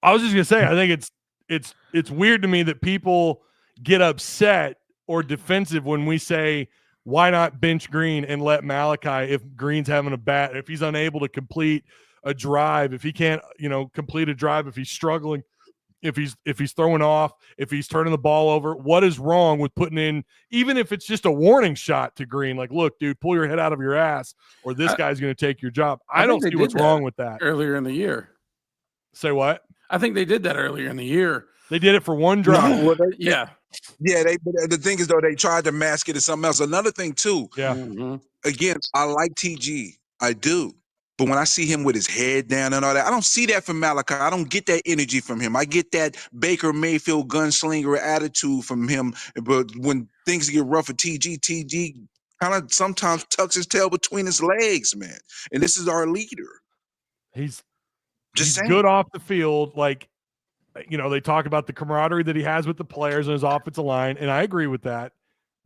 I was just gonna say. I think it's weird to me that people get upset or defensive when we say, why not bench Green and let Malachi if Green's having if he's unable to complete a drive, if he can't, complete a drive, if he's struggling, if he's throwing off, if he's turning the ball over, what is wrong with putting in, even if it's just a warning shot to Green, like, look, dude, pull your head out of your ass or this guy's going to take your job. I don't see what's wrong with that. Earlier in the year. Say what? I think they did that earlier in the year. They did it for one drive. Yeah. Yeah, the thing is, though, they tried to mask it as something else. Another thing, too. Yeah. Again, I like TG. I do. But when I see him with his head down and all that, I don't see that from Malachi. I don't get that energy from him. I get that Baker Mayfield gunslinger attitude from him. But when things get rough for TG kind of sometimes tucks his tail between his legs, man. And this is our leader. He's good off the field. Like, they talk about the camaraderie that he has with the players on his offensive line, and I agree with that.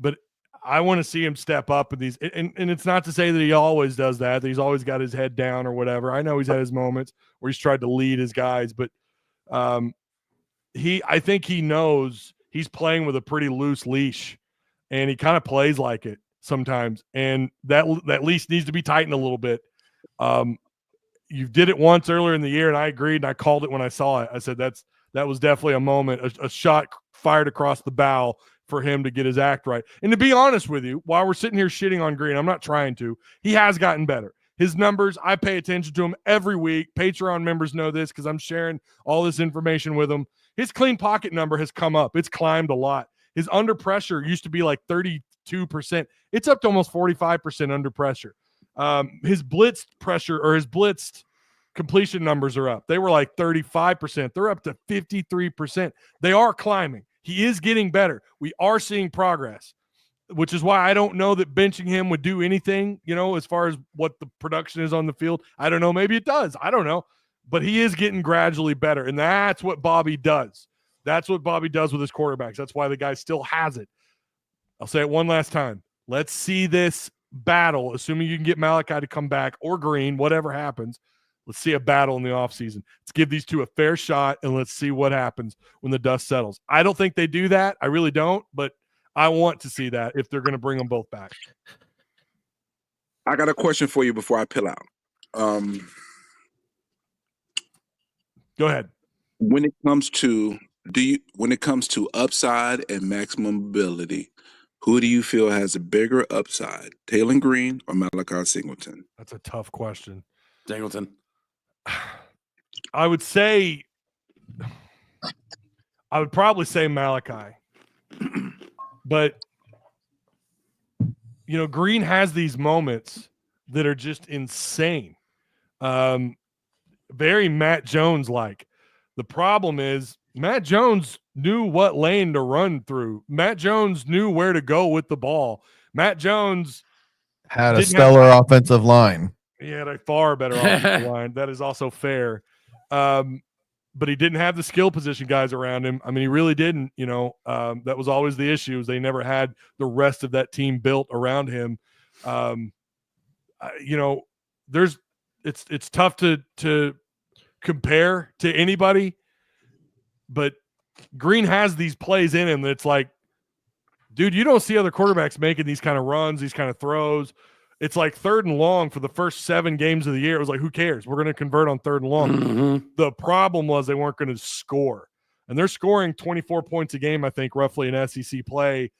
But I want to see him step up in these, and it's not to say that he always does that he's always got his head down or whatever. I know he's had his moments where he's tried to lead his guys, but I think he knows he's playing with a pretty loose leash, and he kind of plays like it sometimes, and that leash needs to be tightened a little bit. You did it once earlier in the year, and I agreed, and I called it when I saw it. I said that was definitely a moment, a shot fired across the bow for him to get his act right. And to be honest with you, while we're sitting here shitting on Green, I'm not trying to. He has gotten better. His numbers, I pay attention to him every week. Patreon members know this because I'm sharing all this information with them. His clean pocket number has come up. It's climbed a lot. His under pressure used to be like 32%. It's up to almost 45% under pressure. His blitzed pressure or his blitzed completion numbers are up. They were like 35%. They're up to 53%. They are climbing. He is getting better. We are seeing progress, which is why I don't know that benching him would do anything, as far as what the production is on the field. I don't know. Maybe it does. I don't know. But he is getting gradually better, and that's what Bobby does. That's what Bobby does with his quarterbacks. That's why the guy still has it. I'll say it one last time. Let's see this battle, assuming you can get Malachi to come back or Green, whatever happens. Let's see a battle in the offseason. Let's give these two a fair shot, and let's see what happens when the dust settles. I don't think they do that. I really don't, but I want to see that if they're going to bring them both back. I got a question for you before I pill out. Go ahead. When it comes to upside and maximum ability, who do you feel has a bigger upside, Taylor Green or Malachi Singleton? That's a tough question. Singleton. I would probably say Malachi. But, Green has these moments that are just insane. Very Matt Jones-like. The problem is Matt Jones knew what lane to run through. Matt Jones knew where to go with the ball. Matt Jones had a stellar offensive line. He had a far better offensive line. That is also fair. But he didn't have the skill position guys around him. I mean, he really didn't, that was always the issue, is they never had the rest of that team built around him. It's tough to compare to anybody, but Green has these plays in him that's like, dude, you don't see other quarterbacks making these kind of runs, these kind of throws. It's like 3rd and long for the first 7 games of the year. It was like, who cares? We're going to convert on 3rd and long. Mm-hmm. The problem was they weren't going to score. And they're scoring 24 points a game, I think, roughly in SEC play.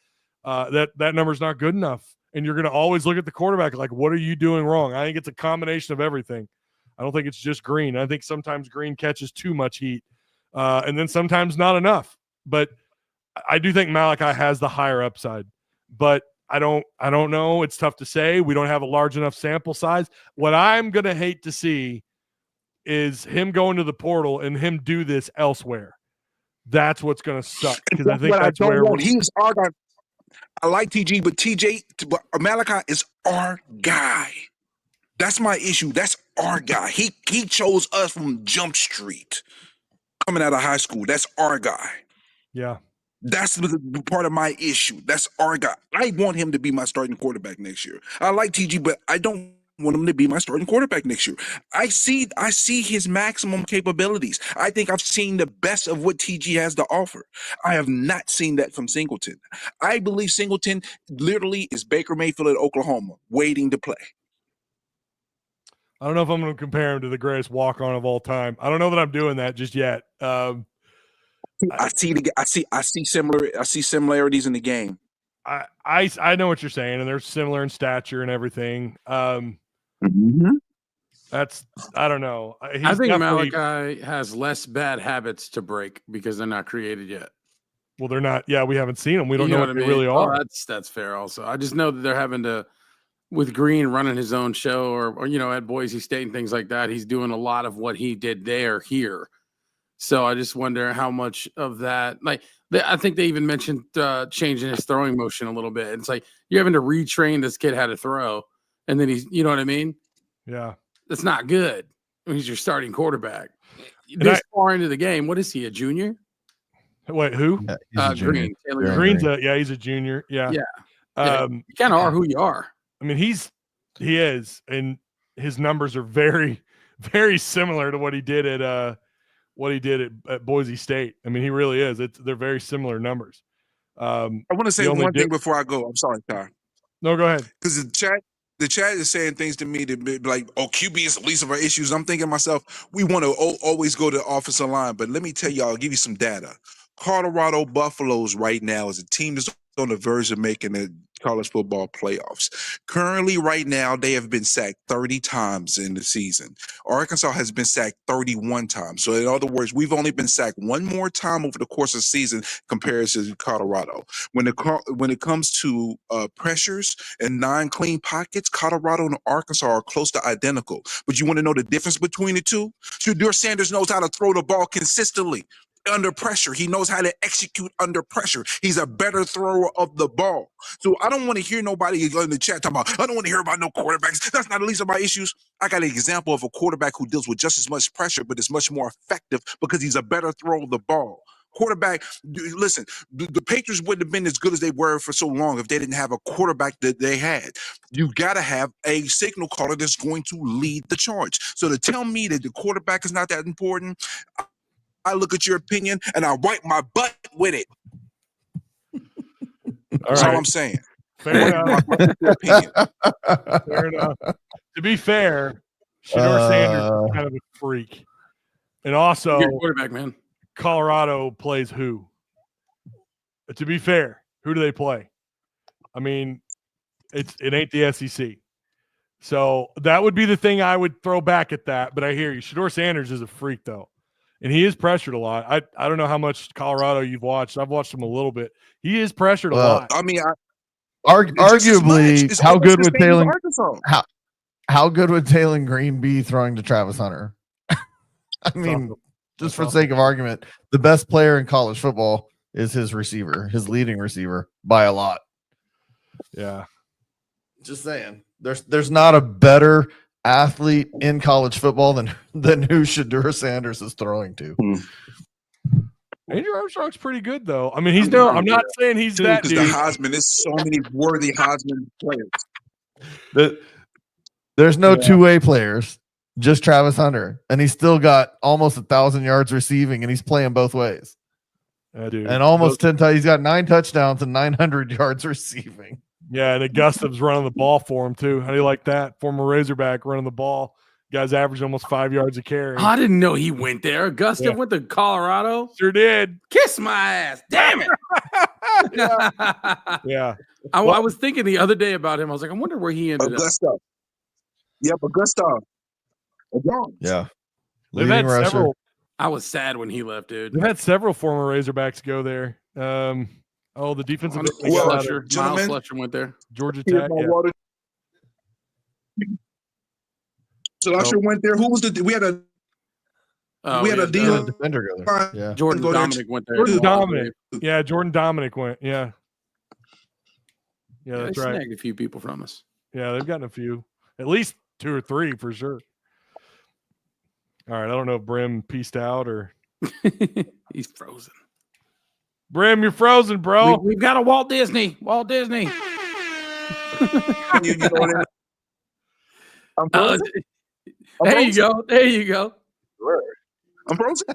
That number's not good enough. And you're going to always look at the quarterback like, what are you doing wrong? I think it's a combination of everything. I don't think it's just Green. I think sometimes Green catches too much heat. And then sometimes not enough. But I do think Malachi has the higher upside. But I don't know. It's tough to say. We don't have a large enough sample size. What I'm going to hate to see is him going to the portal and him do this elsewhere. That's what's going to suck, because I think that's where I like TG, but but Malachi is our guy. That's my issue. That's our guy. He chose us from Jump Street coming out of high school. That's our guy. Yeah. That's the part of my issue. That's our guy. I want him to be my starting quarterback next year. I like TG, but I don't want him to be my starting quarterback next year. I see his maximum capabilities. I think I've seen the best of what TG has to offer. I have not seen that from Singleton. I believe Singleton literally is Baker Mayfield at Oklahoma, waiting to play. I don't know if I'm going to compare him to the greatest walk-on of all time. I don't know that I'm doing that just yet. I see similarities in the game. I know what you're saying, and they're similar in stature and everything. That's I don't know. I think Malachi has less bad habits to break because they're not created yet. Well, they're not. Yeah, we haven't seen them. We don't know what they really are. That's fair. Also, I just know that they're having to, with Green running his own show, or at Boise State and things like that. He's doing a lot of what he did here. So I just wonder how much of that, I think they even mentioned changing his throwing motion a little bit. It's like you're having to retrain this kid how to throw, and then he's, you know what I mean? Yeah, that's not good when he's your starting quarterback. This far into the game, what is he, a junior? Wait, who? Yeah, Green. Green's he's a junior. Yeah. You kind of are who you are. I mean, he is, and his numbers are very, very similar to what he did at Boise State. I mean, he really is. They're very similar numbers. I want to say one thing before I go. I'm sorry, Ty. No, go ahead. Because the chat is saying things to me to be like, "Oh, QB is the least of our issues." I'm thinking to myself, we want to always go to the offensive line, but let me tell y'all, I'll give you some data. Colorado Buffaloes right now is a team that's on the verge of making the college football playoffs. Currently, right now, they have been sacked 30 times in the season. Arkansas has been sacked 31 times. So, in other words, we've only been sacked one more time over the course of the season compared to Colorado. When it comes to pressures and non-clean pockets, Colorado and Arkansas are close to identical. But you want to know the difference between the two? Shedeur Sanders knows how to throw the ball consistently. Under pressure. He knows how to execute under pressure. He's a better thrower of the ball. So I don't want to hear nobody in the chat talking about, I don't want to hear about no quarterbacks. That's not the least of my issues. I got an example of a quarterback who deals with just as much pressure, but is much more effective because he's a better thrower of the ball. Quarterback, listen, the Patriots wouldn't have been as good as they were for so long if they didn't have a quarterback that they had. You've got to have a signal caller that's going to lead the charge. So to tell me that the quarterback is not that important, I look at your opinion and I wipe my butt with it. That's all I'm saying. Fair enough. Fair enough. To be fair, Shedeur Sanders is kind of a freak. And also, quarterback, man. Colorado plays who? To be fair, who do they play? I mean, it ain't the SEC. So that would be the thing I would throw back at that. But I hear you. Shedeur Sanders is a freak, though. And he is pressured a lot. I don't know how much Colorado you've watched. I've watched him a little bit. He is pressured a lot. I mean, arguably, how good would Taylon Green be throwing to Travis Hunter? I mean, just for sake of argument, the best player in college football is his receiver, his leading receiver by a lot. Yeah. Just saying. There's not a better athlete in college football than who Shedeur Sanders is throwing to. Andrew Armstrong's pretty good, though. I mean, I'm not saying he's that dude. The Heisman, there's so many worthy Heisman players. There's no two-way players, just Travis Hunter, and he's still got almost 1,000 yards receiving, and he's playing both ways. Dude. And almost 10 he's got 9 touchdowns and 900 yards receiving. Yeah, and Augustiv's running the ball for him, too. How do you like that? Former Razorback running the ball. Guys averaged almost 5 yards a carry. I didn't know he went there. Augustive went to Colorado. Sure did. Kiss my ass. Damn it. Yeah. I was thinking the other day about him. I was like, I wonder where he ended up. Yep, Augusta. Yeah. They've had several. I was sad when he left, dude. They've had several former Razorbacks go there. The defensive Miles Fletcher went there. Georgia Tech. So Usher went there. Who was we had a deal. Defender go there. Yeah. Jordan Dominic went there. Jordan Dominic. Yeah, Jordan Dominic went. Yeah. Yeah, that's right. Snagged a few people from us. Yeah, they've gotten a few, at least 2 or 3 for sure. All right, I don't know if Brim pieced out or He's frozen. Brim, you're frozen, bro. We've got a Walt Disney. You know what I'm frozen. There you go. There you go. I'm frozen.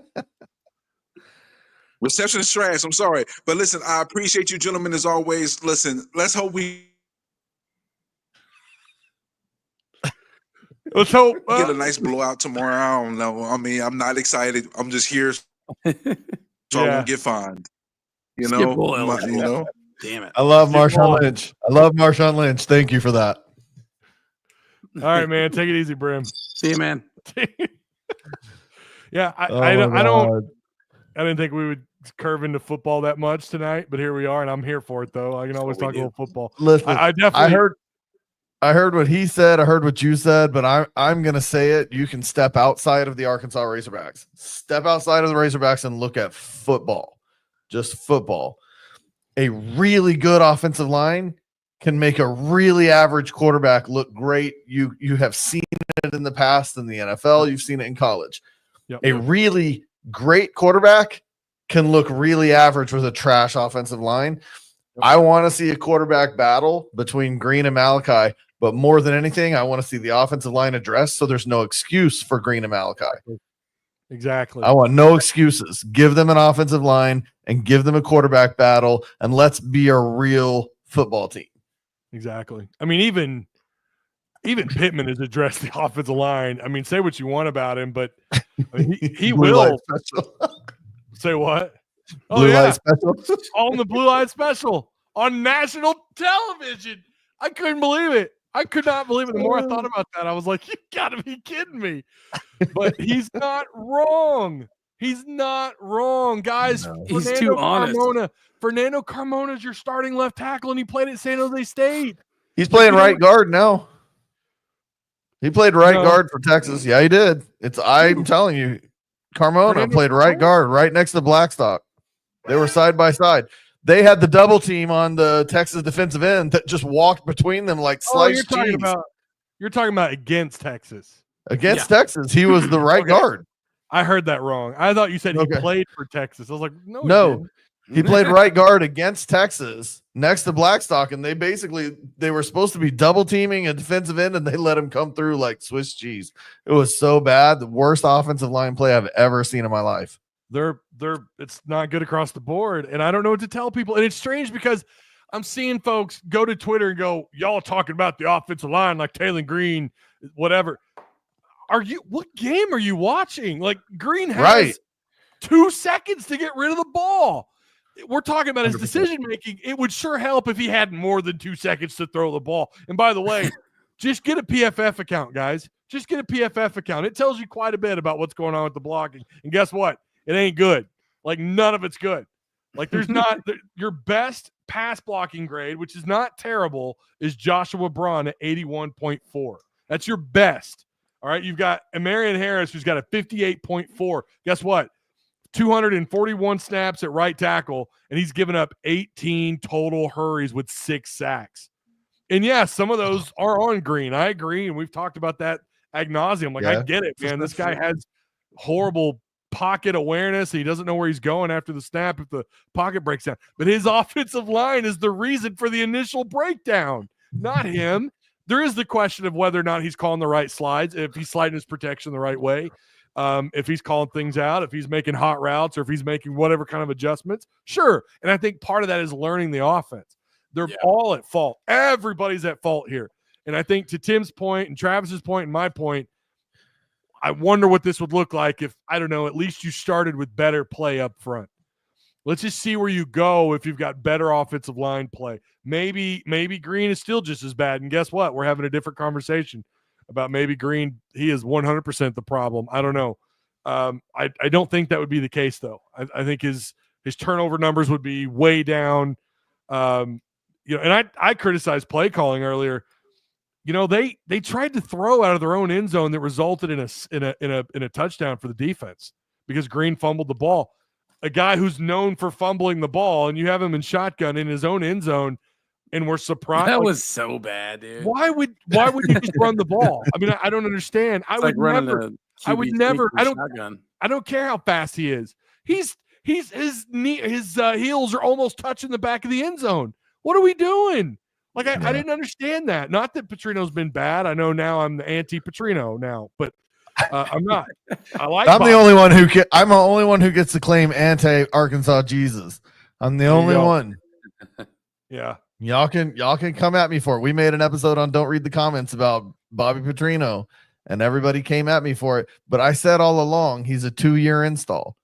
Reception is trash. I'm sorry. But listen, I appreciate you gentlemen as always. Listen, let's hope we Let's hope get a nice blowout tomorrow. I don't know. I mean, I'm not excited. I'm just here so I won't get fined. You know? Damn it. I love Skip Marshawn Boyle. Lynch. I love Marshawn Lynch. Thank you for that. All right, man. Take it easy, Brim. See you, man. Yeah, I didn't think we would curve into football that much tonight, but here we are, and I'm here for it though. I can always talk a little football. Listen, I definitely I heard what he said. I heard what you said, but I'm gonna say it. You can step outside of the Arkansas Razorbacks. Step outside of the Razorbacks and look at football. Just football. A really good offensive line can make a really average quarterback look great. You have seen it in the past in the NFL. You've seen it in college. Yep. A really great quarterback can look really average with a trash offensive line. I want to see a quarterback battle between Green and Malachi, but more than anything, I want to see the offensive line addressed so there's no excuse for Green and Malachi. exactly. I want no excuses. Give them an offensive line and give them a quarterback battle, and let's be a real football team. Exactly. I mean, even Pittman has addressed the offensive line. I mean, say what you want about him, but I mean, he Blue will. light special. Say what? Blue light special. On the Blue Light Special on national television. I couldn't believe it. I could not believe it. The more I thought about that, I was like, you gotta be kidding me. But he's not wrong. He's not wrong, guys. No. He's too honest. Fernando Carmona is your starting left tackle, and he played at San Jose State. He's playing right guard now. He played right No. guard for Texas. Yeah, he did. I'm telling you, Carmona Fernando played right Carmona? guard right next to Blackstock. They were side by side. They had the double team on the Texas defensive end that just walked between them like sliced cheese. You're talking about against Texas. Against Texas, he was the right Okay. guard. I heard that wrong. I thought you said he Okay. played for Texas. I was like, no. No, he played right guard against Texas next to Blackstock, and they were supposed to be double teaming a defensive end, and they let him come through like Swiss cheese. It was so bad. The worst offensive line play I've ever seen in my life. It's not good across the board, and I don't know what to tell people. And it's strange because I'm seeing folks go to Twitter and go, y'all talking about the offensive line like Taylor Green, whatever. What game are you watching? Like, Green has 2 seconds to get rid of the ball. We're talking about his 100%. decision making. It would sure help if he had more than 2 seconds to throw the ball. And by the way, just get a PFF account, guys. Just get a PFF account. It tells you quite a bit about what's going on with the blocking. And guess what? It ain't good. Like, none of it's good. Like, there's not your best pass blocking grade, which is not terrible, is Joshua Braun at 81.4. That's your best. All right. You've got Amarian Harris, who's got a 58.4. Guess what? 241 snaps at right tackle, and he's given up 18 total hurries with 6 sacks. And yeah, some of those are on Green. I agree. And we've talked about that ad nauseum. Like, I get it, man. This guy has horrible pocket awareness. He doesn't know where he's going after the snap if the pocket breaks down. But his offensive line is the reason for the initial breakdown, not him. There is the question of whether or not he's calling the right slides, if he's sliding his protection the right way, if he's calling things out, if he's making hot routes, or if he's making whatever kind of adjustments. Sure. And I think part of that is learning the offense. They're all at fault. Everybody's at fault here. And I think to Tim's point and Travis's point and my point, I wonder what this would look like if, I don't know, at least you started with better play up front. Let's just see where you go if you've got better offensive line play. Maybe Green is still just as bad. And guess what? We're having a different conversation about maybe Green. He is 100% the problem. I don't know. I don't think that would be the case, though. I think his turnover numbers would be way down. And I criticized play calling earlier. You know, they tried to throw out of their own end zone that resulted in a touchdown for the defense because Green fumbled the ball. A guy who's known for fumbling the ball, and you have him in shotgun in his own end zone, and we're surprised. That was so bad, dude. Why would you just run the ball? I mean, I don't understand. It's like running a QB shotgun. I don't care how fast he is. His heels are almost touching the back of the end zone. What are we doing? Like I didn't understand that. Not that Petrino's been bad. I know now I'm the anti-Petrino now, but I'm not. I'm the only one I'm the only one who gets to claim anti-Arkansas Jesus. I'm the only one. Yeah. Y'all can come at me for it. We made an episode on Don't Read the Comments about Bobby Petrino, and everybody came at me for it. But I said all along, he's a 2-year install.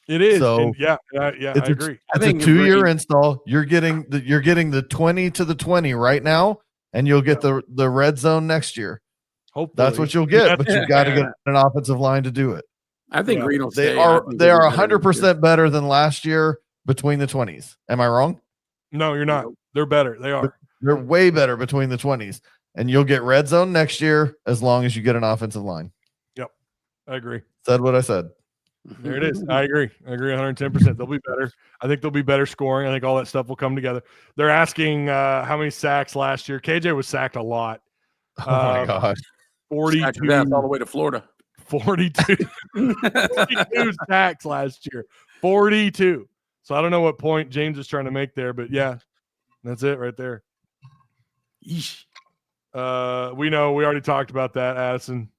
It is. So yeah, I agree. It's a 2-year install. You're getting the 20 to the 20 right now, and you'll get the red zone next year. Hopefully. That's what you'll get, but you've got to get an offensive line to do it. I think Green will They stay. are 100% better than last year between the 20s. Am I wrong? No, you're not. They're better. They are. They're way better between the 20s, and you'll get red zone next year as long as you get an offensive line. Yep, I agree. Said what I said. There it is. I agree 110%. They'll be better. I think they'll be better scoring. I think all that stuff will come together. They're asking how many sacks last year. KJ was sacked a lot. Oh my gosh. 42 all the way to Florida. 42 sacks last year. 42. So I don't know what point James is trying to make there, but yeah, that's it right there. Yeesh. We know. We already talked about that, Addison.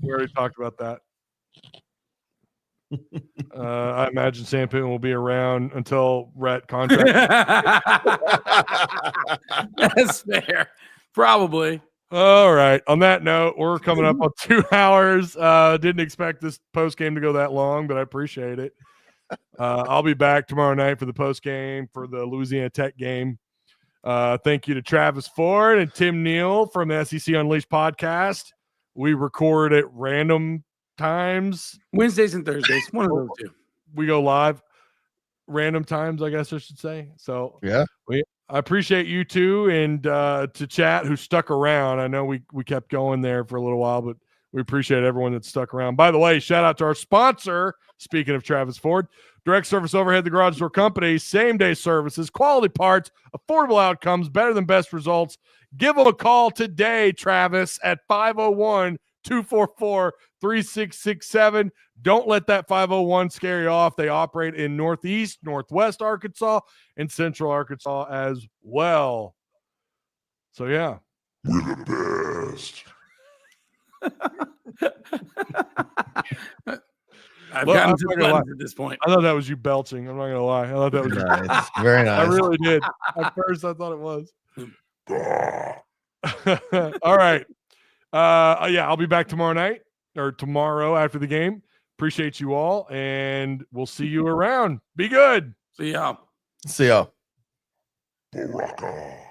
We already talked about that. I imagine Sam Pittman will be around until Rhett contract. That's fair. Probably. All right. On that note, we're coming up on 2 hours. Didn't expect this post game to go that long, but I appreciate it. I'll be back tomorrow night for the post game for the Louisiana Tech game. Thank you to Travis Ford and Tim Neal from the SEC Unleashed podcast. We record at random times. Wednesdays and Thursdays. One of those two. We go live random times, I guess I should say. So yeah, I appreciate you two and to chat who stuck around. I know we kept going there for a little while, but we appreciate everyone that stuck around. By the way, shout out to our sponsor. Speaking of Travis Ford, Direct Service Overhead, the Garage Door Company, same-day services, quality parts, affordable outcomes, better than best results. Give them a call today, Travis, at 501-244-3667. Don't let that 501 scare you off. They operate in Northeast, Northwest Arkansas, and Central Arkansas as well. So, yeah. We're the best. I've gotten to the buttons at this point. I thought that was you belching. I'm not going to lie. I thought that was nice. Very nice. I really did. At first, I thought it was. All right. Yeah, I'll be back tomorrow night or tomorrow after the game. Appreciate you all, and we'll see you around. Be good. See y'all. See y'all. Baraka.